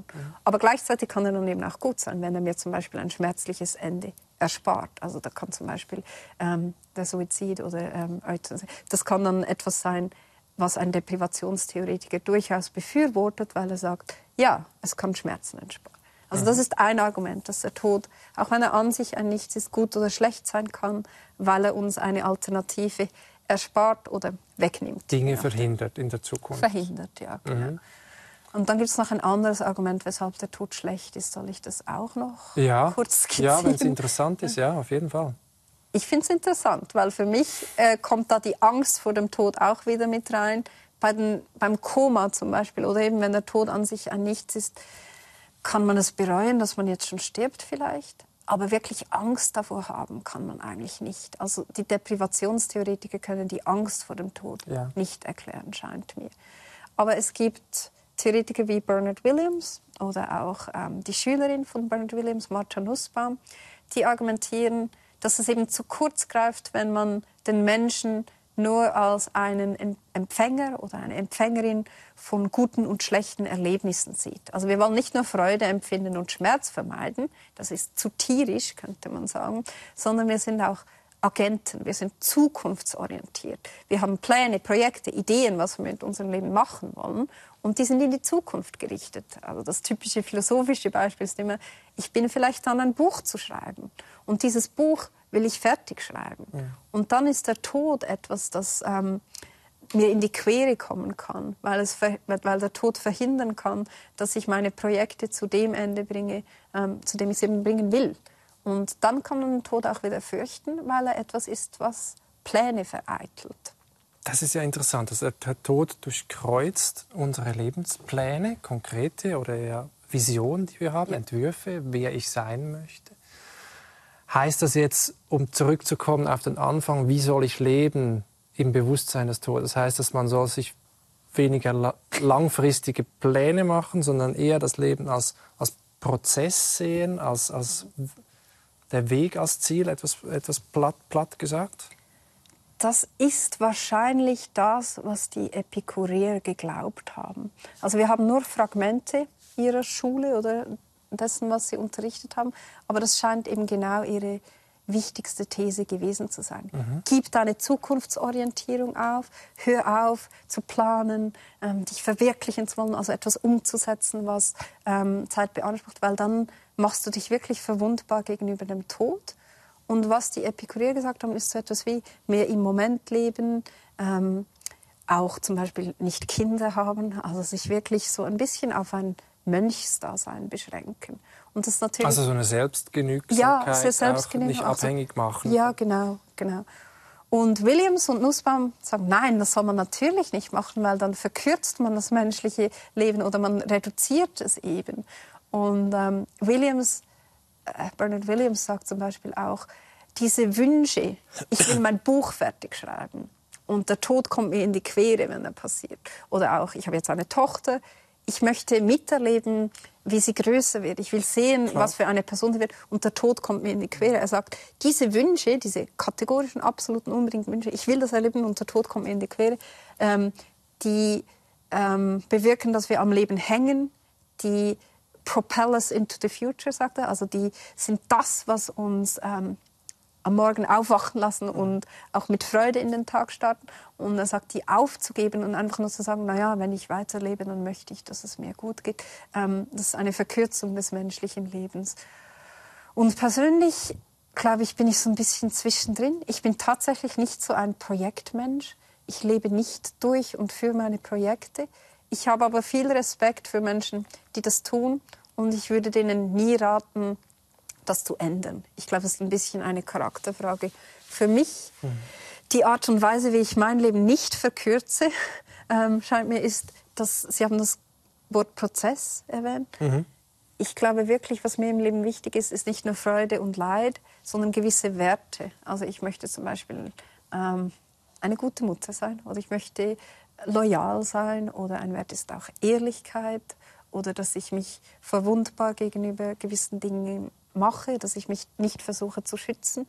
Aber gleichzeitig kann er dann eben auch gut sein, wenn er mir zum Beispiel ein schmerzliches Ende erspart. Also da kann zum Beispiel der Suizid oder Euthanasie, das kann dann etwas sein, was ein Deprivationstheoretiker durchaus befürwortet, weil er sagt, ja, es kann Schmerzen ersparen. Also das ist ein Argument, dass der Tod, auch wenn er an sich ein Nichts ist, gut oder schlecht sein kann, weil er uns eine Alternative erspart oder wegnimmt. Dinge verhindert in der Zukunft. Verhindert, ja, genau. Und dann gibt es noch ein anderes Argument, weshalb der Tod schlecht ist. Soll ich das auch noch kurz skizzieren? Ja, wenn es interessant ist, ja, auf jeden Fall. Ich finde es interessant, weil für mich kommt da die Angst vor dem Tod auch wieder mit rein. Beim Koma zum Beispiel, oder eben wenn der Tod an sich ein Nichts ist, kann man es bereuen, dass man jetzt schon stirbt vielleicht. Aber wirklich Angst davor haben kann man eigentlich nicht. Also die Deprivationstheoretiker können die Angst vor dem Tod nicht erklären, scheint mir. Aber es gibt Theoretiker wie Bernard Williams oder auch die Schülerin von Bernard Williams, Martha Nussbaum, die argumentieren, dass es eben zu kurz greift, wenn man den Menschen nur als einen Empfänger oder eine Empfängerin von guten und schlechten Erlebnissen sieht. Also wir wollen nicht nur Freude empfinden und Schmerz vermeiden, das ist zu tierisch, könnte man sagen, sondern wir sind auch Agenten, wir sind zukunftsorientiert. Wir haben Pläne, Projekte, Ideen, was wir mit unserem Leben machen wollen, und die sind in die Zukunft gerichtet. Also das typische philosophische Beispiel ist immer, ich bin vielleicht dran, ein Buch zu schreiben, und dieses Buch will ich fertig schreiben. Ja. Und dann ist der Tod etwas, das mir in die Quere kommen kann, weil der Tod verhindern kann, dass ich meine Projekte zu dem Ende bringe, zu dem ich sie eben bringen will. Und dann kann man den Tod auch wieder fürchten, weil er etwas ist, was Pläne vereitelt. Das ist ja interessant. Also der Tod durchkreuzt unsere Lebenspläne, konkrete oder eher Visionen, die wir haben, Entwürfe, wer ich sein möchte. Heißt das jetzt, um zurückzukommen auf den Anfang, wie soll ich leben im Bewusstsein des Todes? Das heißt, dass man soll sich weniger langfristige Pläne machen, sondern eher das Leben als Prozess sehen, als der Weg als Ziel, etwas platt gesagt? Das ist wahrscheinlich das, was die Epikureer geglaubt haben. Also wir haben nur Fragmente ihrer Schule oder dessen, was sie unterrichtet haben. Aber das scheint eben genau ihre wichtigste These gewesen zu sein. Gib deine Zukunftsorientierung auf, hör auf zu planen, dich verwirklichen zu wollen, also etwas umzusetzen, was Zeit beansprucht, weil dann machst du dich wirklich verwundbar gegenüber dem Tod. Und was die Epikureer gesagt haben, ist so etwas wie mehr im Moment leben, auch zum Beispiel nicht Kinder haben, also sich wirklich so ein bisschen auf ein Mönchsdasein beschränken. Und das natürlich, also so eine Selbstgenügsamkeit, ja, auch nicht abhängig machen. Ja, genau. Und Williams und Nussbaum sagen, nein, das soll man natürlich nicht machen, weil dann verkürzt man das menschliche Leben oder man reduziert es eben. Und Bernard Williams sagt zum Beispiel auch, diese Wünsche, ich will mein Buch fertig schreiben und der Tod kommt mir in die Quere, wenn er passiert. Oder auch, ich habe jetzt eine Tochter, ich möchte miterleben, wie sie größer wird. Ich will sehen, was für eine Person sie wird und der Tod kommt mir in die Quere. Er sagt, diese Wünsche, diese kategorischen, absoluten, unbedingten Wünsche, ich will das erleben und der Tod kommt mir in die Quere, die bewirken, dass wir am Leben hängen, die propel us into the future, sagt er. Also die sind das, was uns am Morgen aufwachen lassen und auch mit Freude in den Tag starten. Und er sagt, die aufzugeben und einfach nur zu sagen, naja, wenn ich weiterlebe, dann möchte ich, dass es mir gut geht. Das ist eine Verkürzung des menschlichen Lebens. Und persönlich, glaube ich, bin ich so ein bisschen zwischendrin. Ich bin tatsächlich nicht so ein Projektmensch. Ich lebe nicht durch und für meine Projekte. Ich habe aber viel Respekt für Menschen, die das tun. Und ich würde denen nie raten, das zu ändern. Ich glaube, es ist ein bisschen eine Charakterfrage. Für mich, die Art und Weise, wie ich mein Leben nicht verkürze, scheint mir, ist, dass Sie haben das Wort Prozess erwähnt. Ich glaube wirklich, was mir im Leben wichtig ist, ist nicht nur Freude und Leid, sondern gewisse Werte. Also ich möchte zum Beispiel eine gute Mutter sein oder ich möchte loyal sein oder ein Wert ist auch Ehrlichkeit oder dass ich mich verwundbar gegenüber gewissen Dingen mache, dass ich mich nicht versuche zu schützen.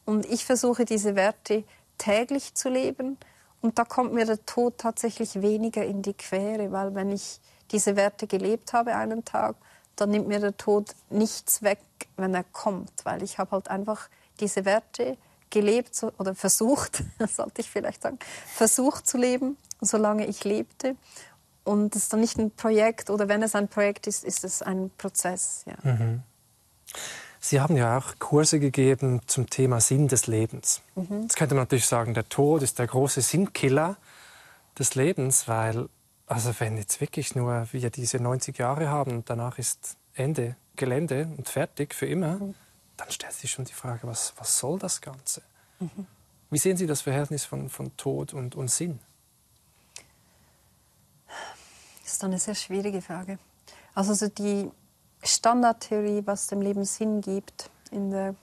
Und ich versuche, diese Werte täglich zu leben. Und da kommt mir der Tod tatsächlich weniger in die Quere, weil wenn ich diese Werte gelebt habe einen Tag, dann nimmt mir der Tod nichts weg, wenn er kommt. Weil ich habe halt einfach diese Werte gelebt oder versucht, sollte ich vielleicht sagen, versucht zu leben, solange ich lebte. Und es ist dann nicht ein Projekt, oder wenn es ein Projekt ist, ist es ein Prozess. Ja. Sie haben ja auch Kurse gegeben zum Thema Sinn des Lebens. Jetzt könnte man natürlich sagen, der Tod ist der große Sinnkiller des Lebens, weil, also wenn jetzt wirklich nur wir diese 90 Jahre haben und danach ist Ende, Gelände und fertig für immer, dann stellt sich schon die Frage, was soll das Ganze? Wie sehen Sie das Verhältnis von Tod und Sinn? Das ist eine sehr schwierige Frage. Also die Standardtheorie, was dem Leben Sinn gibt in der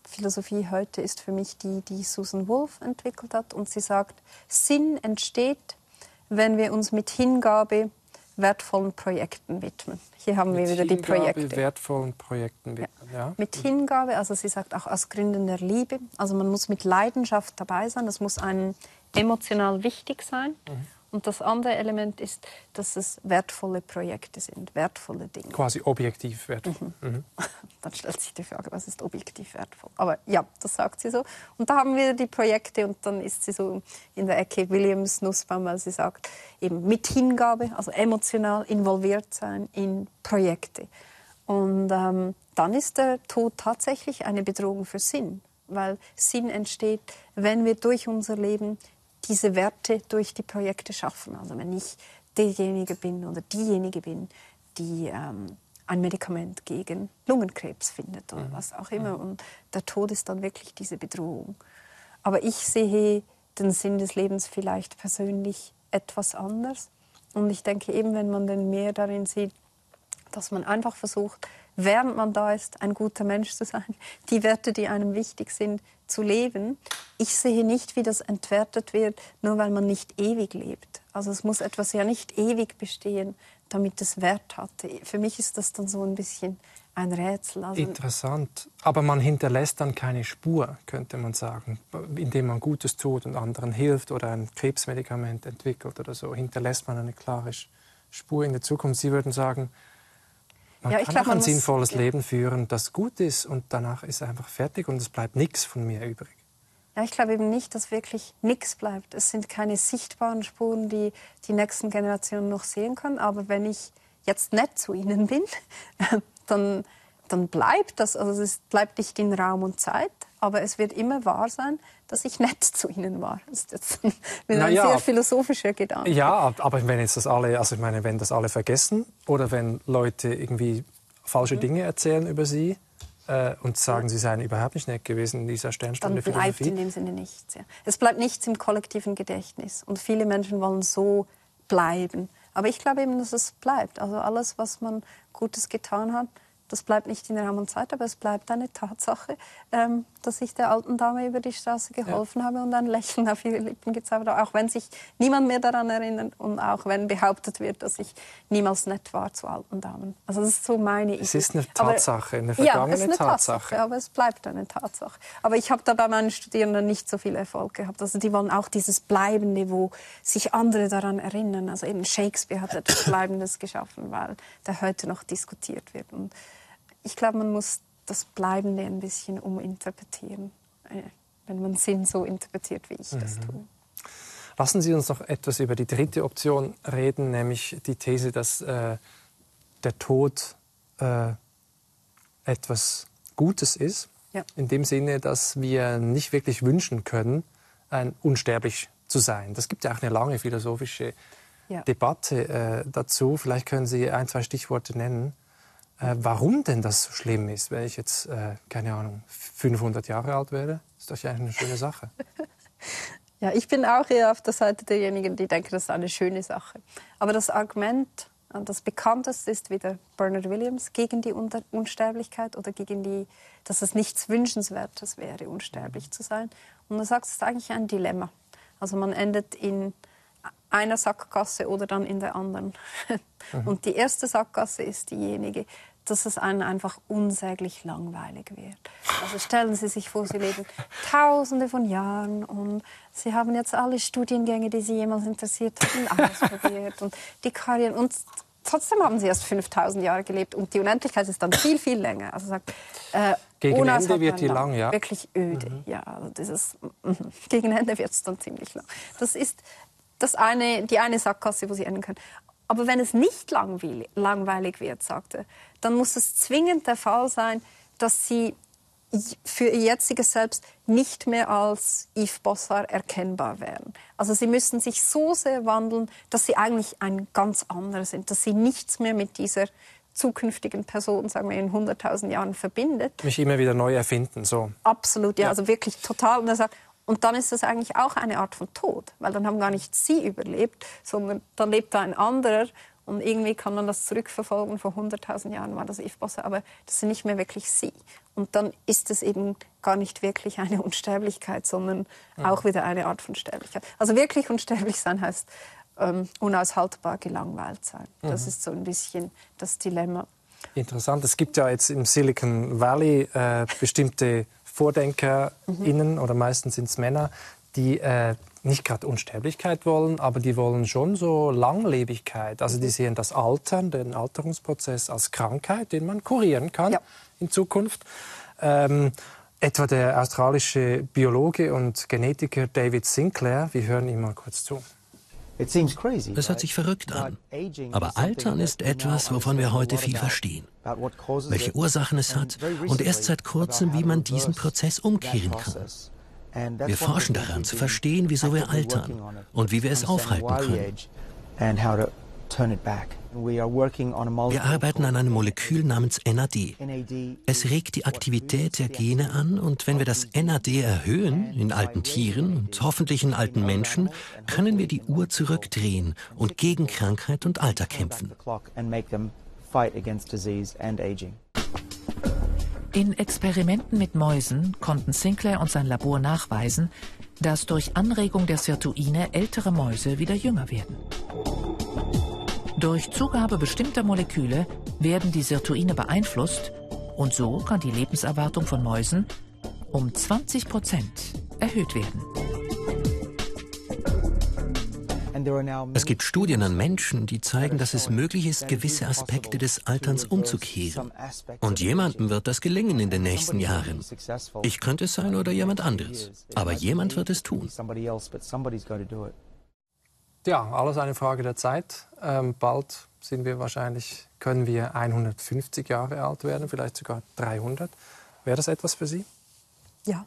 Philosophie heute, ist für mich die Susan Wolf entwickelt hat. Und sie sagt, Sinn entsteht, wenn wir uns mit Hingabe wertvollen Projekten widmen. Hier haben wir wieder die Projekte. Mit wertvollen Projekten widmen, ja. Mit Hingabe, also sie sagt auch aus Gründen der Liebe. Also man muss mit Leidenschaft dabei sein, das muss einem emotional wichtig sein. Und das andere Element ist, dass es wertvolle Projekte sind, wertvolle Dinge. Quasi objektiv wertvoll. Dann stellt sich die Frage, was ist objektiv wertvoll? Aber ja, das sagt sie so. Und da haben wir die Projekte und dann ist sie so in der Ecke Williams, Nussbaum, weil sie sagt, eben mit Hingabe, also emotional involviert sein in Projekte. Und dann ist der Tod tatsächlich eine Bedrohung für Sinn, weil Sinn entsteht, wenn wir durch unser Leben diese Werte durch die Projekte schaffen. Also wenn ich derjenige bin oder diejenige bin, die ein Medikament gegen Lungenkrebs findet oder was auch immer. Und der Tod ist dann wirklich diese Bedrohung. Aber ich sehe den Sinn des Lebens vielleicht persönlich etwas anders. Und ich denke eben, wenn man den mehr darin sieht, dass man einfach versucht, während man da ist, ein guter Mensch zu sein, die Werte, die einem wichtig sind, zu leben. Ich sehe nicht, wie das entwertet wird, nur weil man nicht ewig lebt. Also es muss etwas ja nicht ewig bestehen, damit es Wert hat. Für mich ist das dann so ein bisschen ein Rätsel. Also interessant. Aber man hinterlässt dann keine Spur, könnte man sagen. Indem man Gutes tut und anderen hilft oder ein Krebsmedikament entwickelt oder so, hinterlässt man eine klare Spur in der Zukunft. Sie würden sagen, man kann auch ein sinnvolles Leben führen, das gut ist und danach ist einfach fertig und es bleibt nichts von mir übrig. Ja, ich glaube eben nicht, dass wirklich nichts bleibt. Es sind keine sichtbaren Spuren, die die nächsten Generationen noch sehen können. Aber wenn ich jetzt nett zu ihnen bin, dann bleibt das. Also es bleibt nicht in Raum und Zeit. aber es wird immer wahr sein, dass ich nett zu ihnen war. Das ist jetzt ein sehr philosophischer Gedanke. Ja, aber wenn jetzt das alle, also ich meine, wenn das alle vergessen oder wenn Leute irgendwie falsche Dinge erzählen über sie und sagen, sie seien überhaupt nicht nett gewesen in dieser Sternstunde Philosophie, dann bleibt in dem Sinne nichts. Ja. Es bleibt nichts im kollektiven Gedächtnis und viele Menschen wollen so bleiben. Aber ich glaube eben, dass es bleibt. Also alles, was man Gutes getan hat, das bleibt nicht in Raum und Zeit, aber es bleibt eine Tatsache, dass ich der alten Dame über die Straße geholfen habe und ein Lächeln auf ihre Lippen gezaubert habe, auch wenn sich niemand mehr daran erinnert und auch wenn behauptet wird, dass ich niemals nett war zu alten Damen. Also das ist so meine Idee. Es ist eine Tatsache, eine vergangene es ist eine Tatsache. Aber es bleibt eine Tatsache. Aber ich habe da bei meinen Studierenden nicht so viel Erfolg gehabt. Also die wollen auch dieses Bleibende, wo sich andere daran erinnern. Also eben Shakespeare hat etwas Bleibendes geschaffen, weil der heute noch diskutiert wird. Und ich glaube, man muss das Bleibende ein bisschen uminterpretieren, wenn man Sinn so interpretiert, wie ich das tue. Lassen Sie uns noch etwas über die dritte Option reden, nämlich die These, dass der Tod etwas Gutes ist. Ja. In dem Sinne, dass wir nicht wirklich wünschen können, unsterblich zu sein. Das gibt ja auch eine lange philosophische Debatte dazu. Vielleicht können Sie 1, 2 Stichworte nennen. Warum denn das so schlimm ist, wenn ich jetzt, keine Ahnung, 500 Jahre alt wäre? Ist doch eigentlich eine schöne Sache. Ja, ich bin auch eher auf der Seite derjenigen, die denken, das ist eine schöne Sache. Aber das Argument, das bekannteste ist wieder Bernard Williams, gegen die Unsterblichkeit oder gegen dass es nichts Wünschenswertes wäre, unsterblich zu sein. Und er sagt, es ist eigentlich ein Dilemma. Also man endet in einer Sackgasse oder dann in der anderen. Und die erste Sackgasse ist diejenige, dass es einem einfach unsäglich langweilig wird. Also stellen Sie sich vor, Sie leben Tausende von Jahren und Sie haben jetzt alle Studiengänge, die Sie jemals interessiert haben, ausprobiert und die Karriere. Und trotzdem haben Sie erst 5000 Jahre gelebt und die Unendlichkeit ist dann viel, viel länger. Also sagt, gegen Ende wird die lang, ja. Wirklich öde. Ja, also gegen Ende wird es dann ziemlich lang. Das ist die eine Sackgasse, wo Sie enden können. Aber wenn es nicht langweilig wird, sagt er, dann muss es zwingend der Fall sein, dass Sie für Ihr jetziges Selbst nicht mehr als Yves Bossard erkennbar werden. Also Sie müssen sich so sehr wandeln, dass Sie eigentlich ein ganz anderer sind, dass Sie nichts mehr mit dieser zukünftigen Person, sagen wir in 100.000 Jahren, verbindet. Mich immer wieder neu erfinden, so. Absolut, ja. Also wirklich total. Und er sagt, und dann ist das eigentlich auch eine Art von Tod, weil dann haben gar nicht Sie überlebt, sondern dann lebt da ein anderer und irgendwie kann man das zurückverfolgen. Vor 100.000 Jahren war das Yves Bossard, aber das sind nicht mehr wirklich Sie. Und dann ist es eben gar nicht wirklich eine Unsterblichkeit, sondern auch wieder eine Art von Sterblichkeit. Also wirklich unsterblich sein heißt unaushaltbar gelangweilt sein. Das ist so ein bisschen das Dilemma. Interessant. Es gibt ja jetzt im Silicon Valley bestimmte VordenkerInnen, oder meistens sind es Männer, die nicht gerade Unsterblichkeit wollen, aber die wollen schon so Langlebigkeit. Also die sehen das Altern, den Alterungsprozess als Krankheit, den man kurieren kann in Zukunft. Etwa der australische Biologe und Genetiker David Sinclair, wir hören ihm mal kurz zu. Es hört sich verrückt an, aber Altern ist etwas, wovon wir heute viel verstehen. Welche Ursachen es hat und erst seit kurzem, wie man diesen Prozess umkehren kann. Wir forschen daran, zu verstehen, wieso wir altern und wie wir es aufhalten können. Wir arbeiten an einem Molekül namens NAD. Es regt die Aktivität der Gene an und wenn wir das NAD erhöhen, in alten Tieren und hoffentlich in alten Menschen, können wir die Uhr zurückdrehen und gegen Krankheit und Alter kämpfen. In Experimenten mit Mäusen konnten Sinclair und sein Labor nachweisen, dass durch Anregung der Sirtuine ältere Mäuse wieder jünger werden. Durch Zugabe bestimmter Moleküle werden die Sirtuine beeinflusst und so kann die Lebenserwartung von Mäusen um 20% erhöht werden. Es gibt Studien an Menschen, die zeigen, dass es möglich ist, gewisse Aspekte des Alterns umzukehren. Und jemandem wird das gelingen in den nächsten Jahren. Ich könnte es sein oder jemand anderes. Aber jemand wird es tun. Ja, alles eine Frage der Zeit. Bald können wir 150 Jahre alt werden, vielleicht sogar 300. Wäre das etwas für Sie? Ja,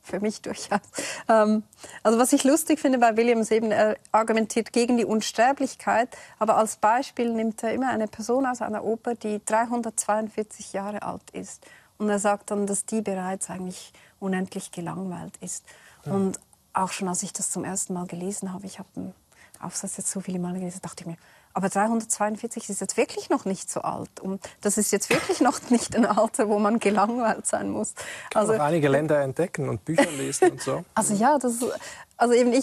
für mich durchaus. Also was ich lustig finde bei Williams eben, er argumentiert gegen die Unsterblichkeit, aber als Beispiel nimmt er immer eine Person aus einer Oper, die 342 Jahre alt ist. Und er sagt dann, dass die bereits eigentlich unendlich gelangweilt ist. Ja. Und auch schon als ich das zum ersten Mal gelesen habe, ich habe den Aufsatz jetzt so viele Mal gelesen, dachte ich mir, aber 342 ist jetzt wirklich noch nicht so alt. Und das ist jetzt wirklich noch nicht ein Alter, wo man gelangweilt sein muss. Kann auch einige Länder entdecken und Bücher lesen und so. Also ja, also eben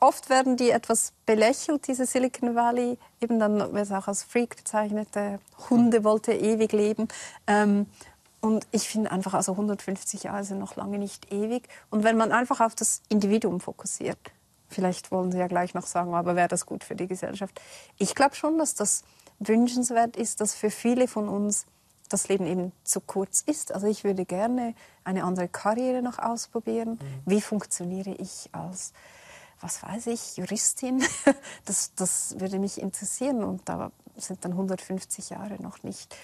oft werden die etwas belächelt, diese Silicon Valley. Eben dann wird es auch als Freak bezeichnet, der Hunde wollte ewig leben. Und ich finde einfach, also 150 Jahre sind noch lange nicht ewig. Und wenn man einfach auf das Individuum fokussiert, vielleicht wollen Sie ja gleich noch sagen, aber wäre das gut für die Gesellschaft? Ich glaube schon, dass das wünschenswert ist, dass für viele von uns das Leben eben zu kurz ist. Also ich würde gerne eine andere Karriere noch ausprobieren. Wie funktioniere ich als, was weiß ich, Juristin? Das würde mich interessieren und da sind dann 150 Jahre noch nicht.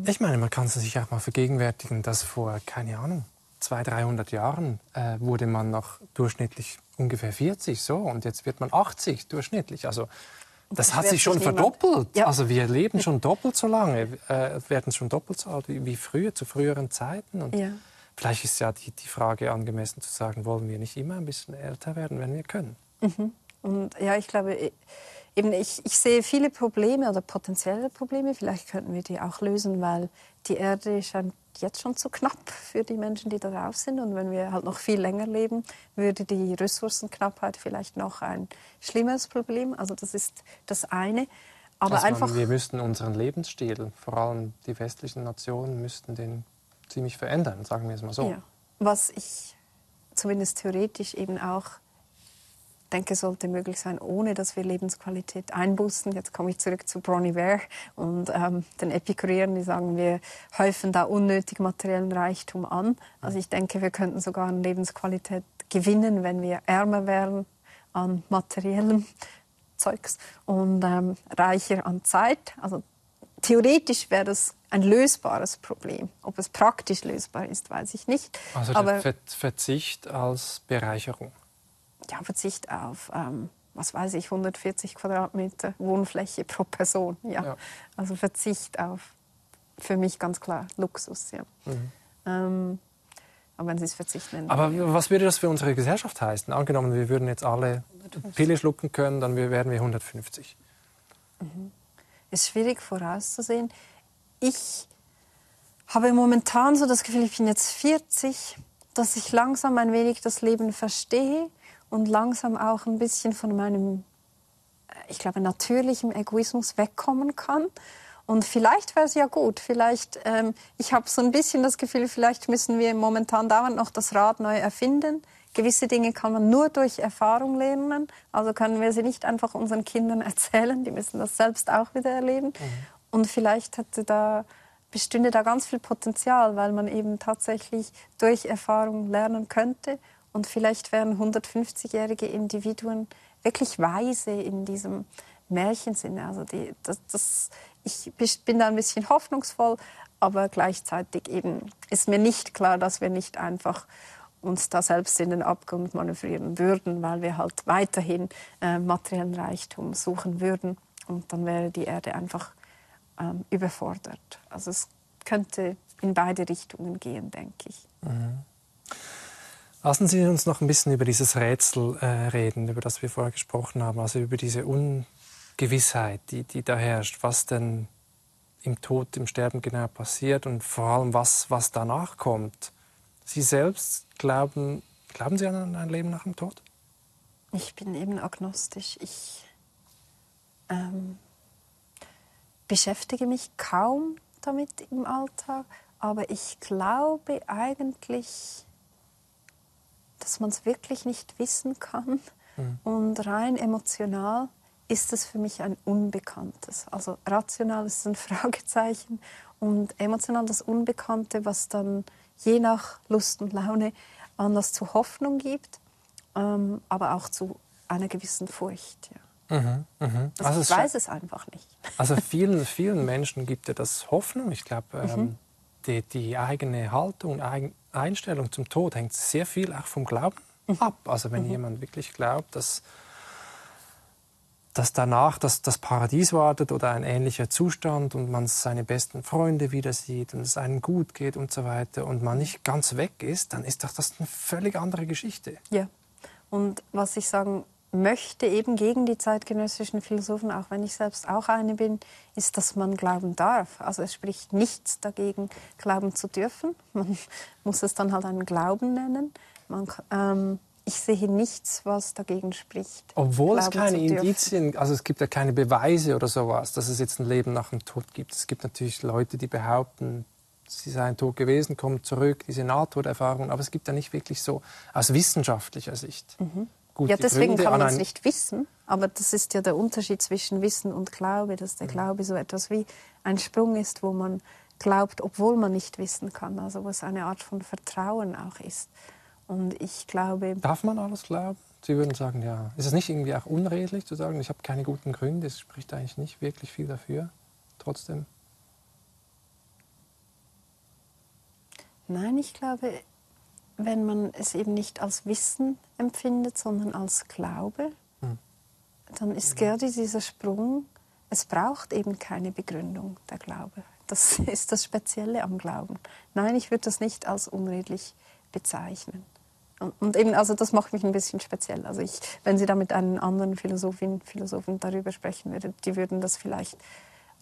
Ich meine, man kann es sich auch mal vergegenwärtigen, dass vor, keine Ahnung, 200, 300 Jahren wurde man noch durchschnittlich ungefähr 40, so, und jetzt wird man 80 durchschnittlich. Also das hat sich schon verdoppelt. Ja. Also wir leben schon doppelt so lange, werden schon doppelt so alt wie früher, zu früheren Zeiten. Und ja. Vielleicht ist ja die Frage angemessen zu sagen, wollen wir nicht immer ein bisschen älter werden, wenn wir können? Mhm. Und ja, ich glaube, eben ich sehe viele Probleme oder potenzielle Probleme. Vielleicht könnten wir die auch lösen, weil die Erde scheint jetzt schon zu knapp für die Menschen, die da drauf sind. Und wenn wir halt noch viel länger leben, würde die Ressourcenknappheit vielleicht noch ein schlimmeres Problem. Also das ist das eine. Aber einfach, wir müssten unseren Lebensstil, vor allem die westlichen Nationen, müssten den ziemlich verändern, sagen wir es mal so. Ja. Was ich zumindest theoretisch eben auch denke, sollte möglich sein, ohne dass wir Lebensqualität einbußen. Jetzt komme ich zurück zu Bron Iver und den Epikureern, die sagen, wir häufen da unnötig materiellen Reichtum an. Also ich denke, wir könnten sogar an Lebensqualität gewinnen, wenn wir ärmer wären an materiellem Zeugs und reicher an Zeit. Also theoretisch wäre das ein lösbares Problem. Ob es praktisch lösbar ist, weiß ich nicht. Also aber der Verzicht als Bereicherung. Ja, Verzicht auf, was weiß ich, 140 Quadratmeter Wohnfläche pro Person. Ja. Ja. Also Verzicht auf, für mich ganz klar, Luxus. Ja. Mhm. Aber wenn Sie es Verzicht nennen. Aber was würde das für unsere Gesellschaft heißen? Angenommen, wir würden jetzt alle Pille schlucken können, dann wären wir 150. Mhm. Ist schwierig vorauszusehen. Ich habe momentan so das Gefühl, ich bin jetzt 40, dass ich langsam ein wenig das Leben verstehe und langsam auch ein bisschen von meinem, ich glaube, natürlichen Egoismus wegkommen kann. Und vielleicht wäre es ja gut. Vielleicht, ich habe so ein bisschen das Gefühl, vielleicht müssen wir momentan dauernd noch das Rad neu erfinden. Gewisse Dinge kann man nur durch Erfahrung lernen. Also können wir sie nicht einfach unseren Kindern erzählen. Die müssen das selbst auch wieder erleben. Mhm. Und vielleicht bestünde da ganz viel Potenzial, weil man eben tatsächlich durch Erfahrung lernen könnte. Und vielleicht wären 150-jährige Individuen wirklich weise in diesem Märchensinne. Also ich bin da ein bisschen hoffnungsvoll, aber gleichzeitig eben ist mir nicht klar, dass wir nicht einfach uns da selbst in den Abgrund manövrieren würden, weil wir halt weiterhin materiellen Reichtum suchen würden. Und dann wäre die Erde einfach überfordert. Also es könnte in beide Richtungen gehen, denke ich. Mhm. Lassen Sie uns noch ein bisschen über dieses Rätsel reden, über das wir vorher gesprochen haben, also über diese Ungewissheit, die da herrscht, was denn im Tod, im Sterben genau passiert und vor allem, was danach kommt. Sie selbst glauben Sie an ein Leben nach dem Tod? Ich bin eben agnostisch. Ich beschäftige mich kaum damit im Alltag, aber ich glaube eigentlich, dass man es wirklich nicht wissen kann. Mhm. Und rein emotional ist es für mich ein Unbekanntes. Also rational ist es ein Fragezeichen und emotional das Unbekannte, was dann je nach Lust und Laune Anlass zu Hoffnung gibt, aber auch zu einer gewissen Furcht. Ja. Mhm, mh. Also ich weiß es einfach nicht. Also vielen Menschen gibt ja das Hoffnung. Ich glaube, die eigene Haltung, Einstellung zum Tod hängt sehr viel auch vom Glauben ab. Also wenn jemand wirklich glaubt, dass danach das Paradies wartet oder ein ähnlicher Zustand und man seine besten Freunde wieder sieht und es einem gut geht und so weiter und man nicht ganz weg ist, dann ist doch das eine völlig andere Geschichte. Ja, und was ich sagen möchte, eben gegen die zeitgenössischen Philosophen, auch wenn ich selbst auch eine bin, ist, dass man glauben darf. Also es spricht nichts dagegen, glauben zu dürfen. Man muss es dann halt einen Glauben nennen. Ich sehe nichts, was dagegen spricht. Obwohl es keine Indizien, also es gibt ja keine Beweise oder sowas, dass es jetzt ein Leben nach dem Tod gibt. Es gibt natürlich Leute, die behaupten, sie seien tot gewesen, kommen zurück, diese Nahtoderfahrung. Aber es gibt ja nicht wirklich so aus wissenschaftlicher Sicht. Ja, deswegen kann man es nicht wissen. Aber das ist ja der Unterschied zwischen Wissen und Glaube, dass der Glaube so etwas wie ein Sprung ist, wo man glaubt, obwohl man nicht wissen kann. Also wo es eine Art von Vertrauen auch ist. Und ich glaube... Darf man alles glauben? Sie würden sagen, ja. Ist es nicht irgendwie auch unredlich zu sagen, ich habe keine guten Gründe, es spricht eigentlich nicht wirklich viel dafür, trotzdem? Nein, ich glaube, wenn man es eben nicht als Wissen empfindet, sondern als Glaube, dann ist gerade dieser Sprung, es braucht eben keine Begründung, der Glaube. Das ist das Spezielle am Glauben. Nein, ich würde das nicht als unredlich bezeichnen. Und eben, also das macht mich ein bisschen speziell. Also wenn Sie da mit einem anderen Philosophen darüber sprechen würden, die würden das vielleicht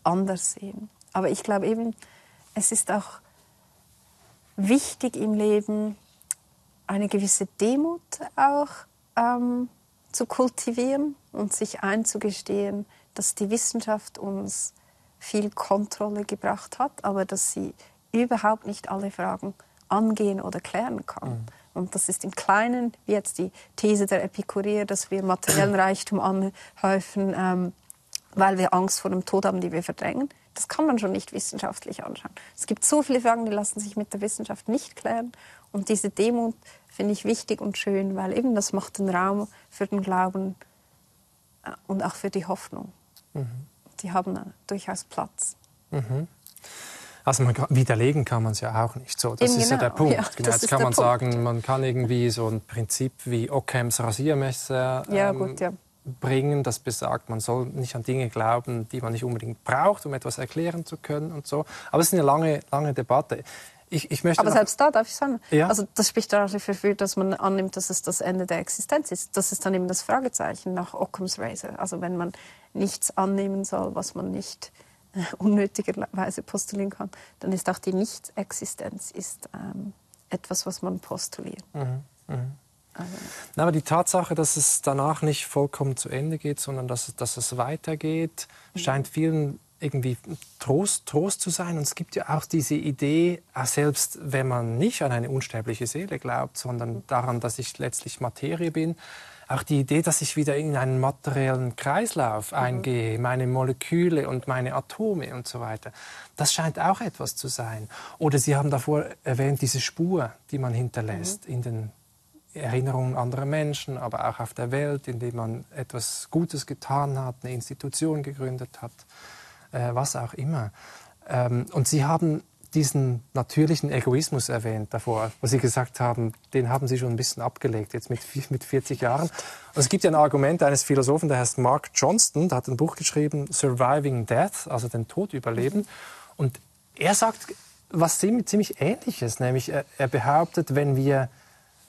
anders sehen. Aber ich glaube eben, es ist auch wichtig im Leben, eine gewisse Demut auch zu kultivieren und sich einzugestehen, dass die Wissenschaft uns viel Kontrolle gebracht hat, aber dass sie überhaupt nicht alle Fragen angehen oder klären kann. Und das ist im Kleinen, wie jetzt die These der Epikureer, dass wir materiellen Reichtum anhäufen, weil wir Angst vor dem Tod haben, die wir verdrängen. Das kann man schon nicht wissenschaftlich anschauen. Es gibt so viele Fragen, die lassen sich mit der Wissenschaft nicht klären. Und diese Demut finde ich wichtig und schön, weil eben das macht den Raum für den Glauben und auch für die Hoffnung. Die haben durchaus Platz. Also widerlegen kann man es ja auch nicht so. Das ist ja der Punkt. Ja, genau. Jetzt kann man sagen, man kann irgendwie so ein Prinzip wie Ockhams Rasiermesser bringen, das besagt, man soll nicht an Dinge glauben, die man nicht unbedingt braucht, um etwas erklären zu können und so. Aber es ist eine lange Debatte. Ich möchte aber selbst da darf ich sagen, ja? Also das spricht dafür, dass man annimmt, dass es das Ende der Existenz ist. Das ist dann eben das Fragezeichen nach Occam's Razor. Also wenn man nichts annehmen soll, was man nicht unnötigerweise postulieren kann, dann ist auch die Nicht-Existenz etwas, was man postuliert. Aber die Tatsache, dass es danach nicht vollkommen zu Ende geht, sondern dass es weitergeht, scheint vielen irgendwie Trost zu sein. Und es gibt ja auch diese Idee, selbst wenn man nicht an eine unsterbliche Seele glaubt, sondern daran, dass ich letztlich Materie bin, auch die Idee, dass ich wieder in einen materiellen Kreislauf eingehe, meine Moleküle und meine Atome und so weiter. Das scheint auch etwas zu sein. Oder Sie haben davor erwähnt, diese Spur, die man hinterlässt in den Erinnerungen anderer Menschen, aber auch auf der Welt, indem man etwas Gutes getan hat, eine Institution gegründet hat, was auch immer. Und Sie haben diesen natürlichen Egoismus erwähnt davor, wo Sie gesagt haben, den haben Sie schon ein bisschen abgelegt, jetzt mit 40 Jahren. Und es gibt ja ein Argument eines Philosophen, der heißt Mark Johnston, der hat ein Buch geschrieben, Surviving Death, also den Tod überleben. Und er sagt was ziemlich Ähnliches, nämlich er behauptet, wenn wir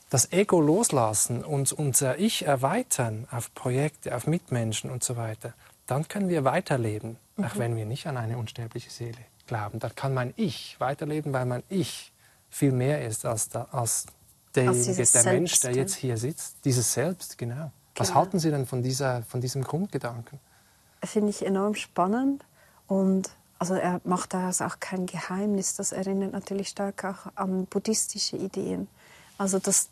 das Ego loslassen und unser Ich erweitern auf Projekte, auf Mitmenschen und so weiter, dann können wir weiterleben, auch wenn wir nicht an eine unsterbliche Seele glauben. Dann kann mein Ich weiterleben, weil mein Ich viel mehr ist als derjenige, der Mensch, der jetzt hier sitzt. Dieses Selbst, genau. Was halten Sie denn von diesem Grundgedanken? Finde ich enorm spannend. Und also er macht daraus auch kein Geheimnis. Das erinnert natürlich stark auch an buddhistische Ideen. Also dass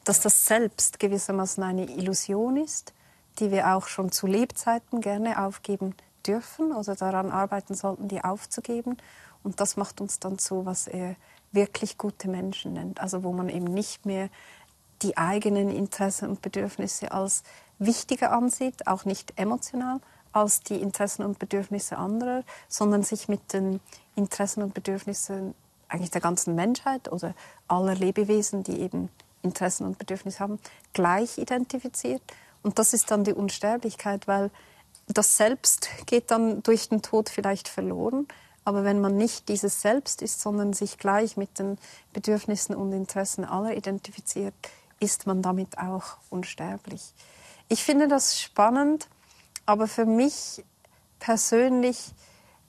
das Selbst gewissermaßen eine Illusion ist, die wir auch schon zu Lebzeiten gerne aufgeben dürfen oder daran arbeiten sollten, die aufzugeben. Und das macht uns dann zu, was er wirklich gute Menschen nennt. Also wo man eben nicht mehr die eigenen Interessen und Bedürfnisse als wichtiger ansieht, auch nicht emotional, als die Interessen und Bedürfnisse anderer, sondern sich mit den Interessen und Bedürfnissen eigentlich der ganzen Menschheit oder aller Lebewesen, die eben Interessen und Bedürfnisse haben, gleich identifiziert. Und das ist dann die Unsterblichkeit, weil das Selbst geht dann durch den Tod vielleicht verloren. Aber wenn man nicht dieses Selbst ist, sondern sich gleich mit den Bedürfnissen und Interessen aller identifiziert, ist man damit auch unsterblich. Ich finde das spannend, aber für mich persönlich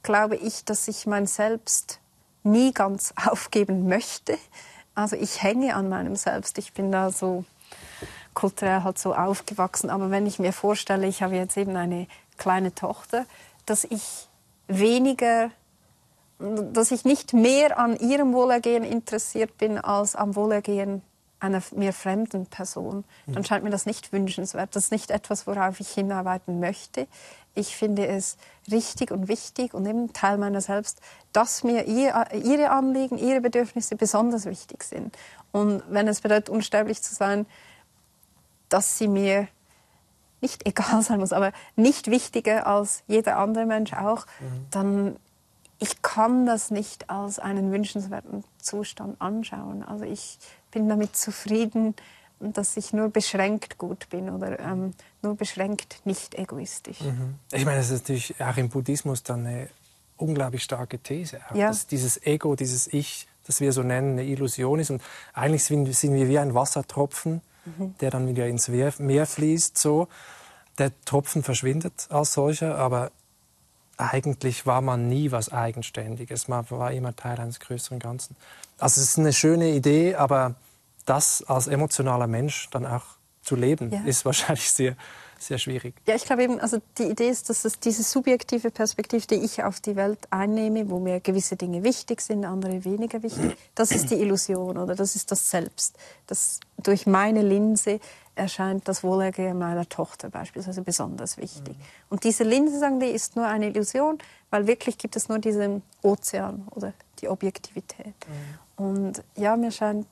glaube ich, dass ich mein Selbst nie ganz aufgeben möchte. Also ich hänge an meinem Selbst. Ich bin da so kulturell halt so aufgewachsen. Aber wenn ich mir vorstelle, ich habe jetzt eben eine kleine Tochter, dass ich nicht mehr an ihrem Wohlergehen interessiert bin als am Wohlergehen einer mir fremden Person, dann scheint mir das nicht wünschenswert. Das ist nicht etwas, worauf ich hinarbeiten möchte. Ich finde es richtig und wichtig und eben Teil meiner selbst, dass mir ihre Anliegen, ihre Bedürfnisse besonders wichtig sind. Und wenn es bedeutet, unsterblich zu sein, dass sie mir nicht egal sein muss, aber nicht wichtiger als jeder andere Mensch auch, dann ich kann das nicht als einen wünschenswerten Zustand anschauen. Also ich bin damit zufrieden, dass ich nur beschränkt gut bin oder nur beschränkt nicht egoistisch. Ich meine, das ist natürlich auch im Buddhismus dann eine unglaublich starke These. Auch, ja. Dass dieses Ego, dieses Ich, das wir so nennen, eine Illusion ist. Und eigentlich sind wir wie ein Wassertropfen, der dann wieder ins Meer fließt. So. Der Tropfen verschwindet als solcher, aber eigentlich war man nie was Eigenständiges. Man war immer Teil eines größeren Ganzen. Also es ist eine schöne Idee, aber das als emotionaler Mensch dann auch zu leben, ist wahrscheinlich sehr, sehr schwierig. Ja, ich glaube eben, also die Idee ist, dass es diese subjektive Perspektive, die ich auf die Welt einnehme, wo mir gewisse Dinge wichtig sind, andere weniger wichtig, das ist die Illusion oder das ist das Selbst. Das durch meine Linse erscheint das Wohlergehen meiner Tochter beispielsweise besonders wichtig. Und diese Linse, sagen die, ist nur eine Illusion, weil wirklich gibt es nur diesen Ozean oder die Objektivität. Und ja, mir scheint,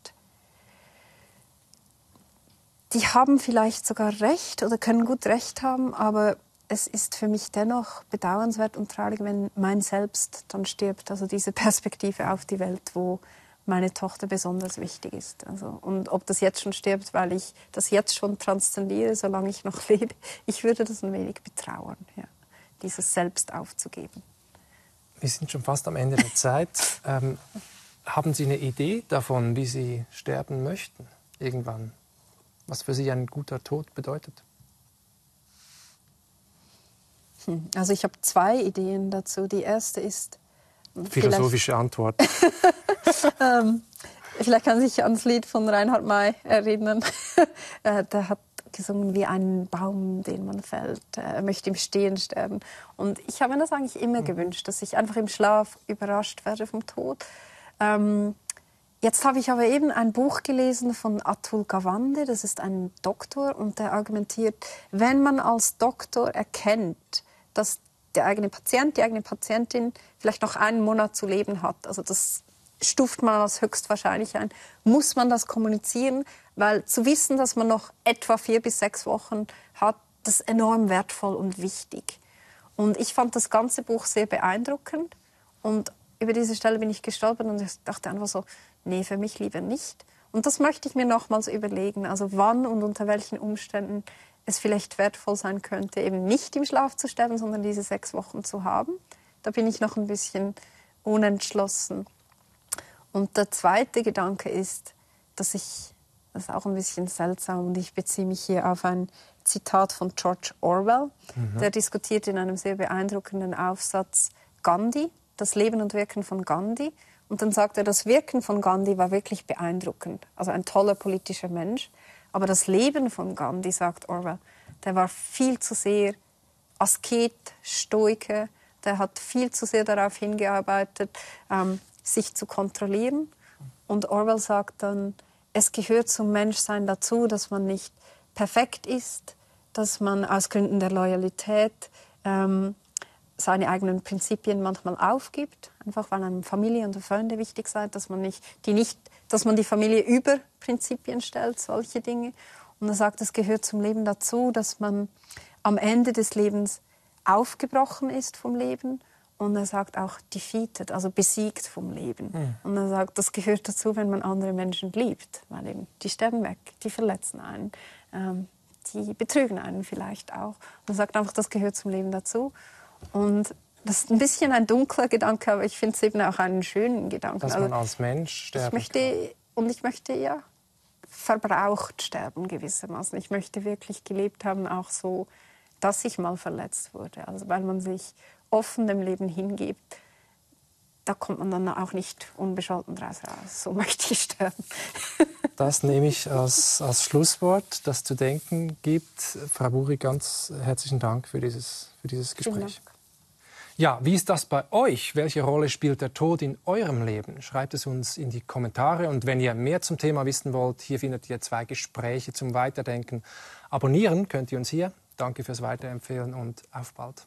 die haben vielleicht sogar recht oder können gut recht haben, aber es ist für mich dennoch bedauernswert und traurig, wenn mein Selbst dann stirbt. Also diese Perspektive auf die Welt, wo meine Tochter besonders wichtig ist. Also, und ob das jetzt schon stirbt, weil ich das jetzt schon transzendiere, solange ich noch lebe, ich würde das ein wenig betrauern, ja, dieses Selbst aufzugeben. Wir sind schon fast am Ende der Zeit. Haben Sie eine Idee davon, wie Sie sterben möchten irgendwann? Was für Sie ein guter Tod bedeutet? Also ich habe 2 Ideen dazu. Die erste ist... Philosophische Antwort. Vielleicht kann sich ans Lied von Reinhard May erinnern. Der hat gesungen wie ein Baum, den man fällt. Er möchte im Stehen sterben. Und ich habe mir das eigentlich immer gewünscht, dass ich einfach im Schlaf überrascht werde vom Tod. Jetzt habe ich aber eben ein Buch gelesen von Atul Gawande, das ist ein Doktor, und der argumentiert, wenn man als Doktor erkennt, dass der eigene Patient, die eigene Patientin vielleicht noch einen Monat zu leben hat, also das stuft man als höchstwahrscheinlich ein, muss man das kommunizieren, weil zu wissen, dass man noch etwa 4 bis 6 Wochen hat, das ist enorm wertvoll und wichtig. Und ich fand das ganze Buch sehr beeindruckend und über diese Stelle bin ich gestolpert und ich dachte einfach so, nee, für mich lieber nicht. Und das möchte ich mir nochmals überlegen, also wann und unter welchen Umständen es vielleicht wertvoll sein könnte, eben nicht im Schlaf zu sterben, sondern diese 6 Wochen zu haben. Da bin ich noch ein bisschen unentschlossen. Und der zweite Gedanke ist, das ist auch ein bisschen seltsam und ich beziehe mich hier auf ein Zitat von George Orwell. Der diskutiert in einem sehr beeindruckenden Aufsatz Gandhi, das Leben und Wirken von Gandhi. Und dann sagt er, das Wirken von Gandhi war wirklich beeindruckend. Also ein toller politischer Mensch. Aber das Leben von Gandhi, sagt Orwell, der war viel zu sehr Asket, Stoiker. Der hat viel zu sehr darauf hingearbeitet, sich zu kontrollieren. Und Orwell sagt dann, es gehört zum Menschsein dazu, dass man nicht perfekt ist, dass man aus Gründen der Loyalität seine eigenen Prinzipien manchmal aufgibt, einfach weil einem Familie und Freunde wichtig sind, dass man die Familie über Prinzipien stellt, solche Dinge. Und er sagt, es gehört zum Leben dazu, dass man am Ende des Lebens aufgebrochen ist vom Leben Und er sagt auch defeated, also besiegt vom Leben. Und er sagt, das gehört dazu, wenn man andere Menschen liebt. Weil eben, die sterben weg, die verletzen einen, die betrügen einen vielleicht auch. Und er sagt einfach, das gehört zum Leben dazu. Und das ist ein bisschen ein dunkler Gedanke, aber ich finde es eben auch einen schönen Gedanken. Dass man als Mensch sterben kann. Ich möchte ja verbraucht sterben gewissermaßen. Ich möchte wirklich gelebt haben, auch so, dass ich mal verletzt wurde. Also weil man sich offen dem Leben hingibt, da kommt man dann auch nicht unbescholten draus raus. So möchte ich sterben. Das nehme ich als Schlusswort, das zu denken gibt. Frau Buri, ganz herzlichen Dank für dieses Gespräch. Ja, wie ist das bei euch? Welche Rolle spielt der Tod in eurem Leben? Schreibt es uns in die Kommentare. Und wenn ihr mehr zum Thema wissen wollt, hier findet ihr 2 Gespräche zum Weiterdenken. Abonnieren könnt ihr uns hier. Danke fürs Weiterempfehlen und auf bald.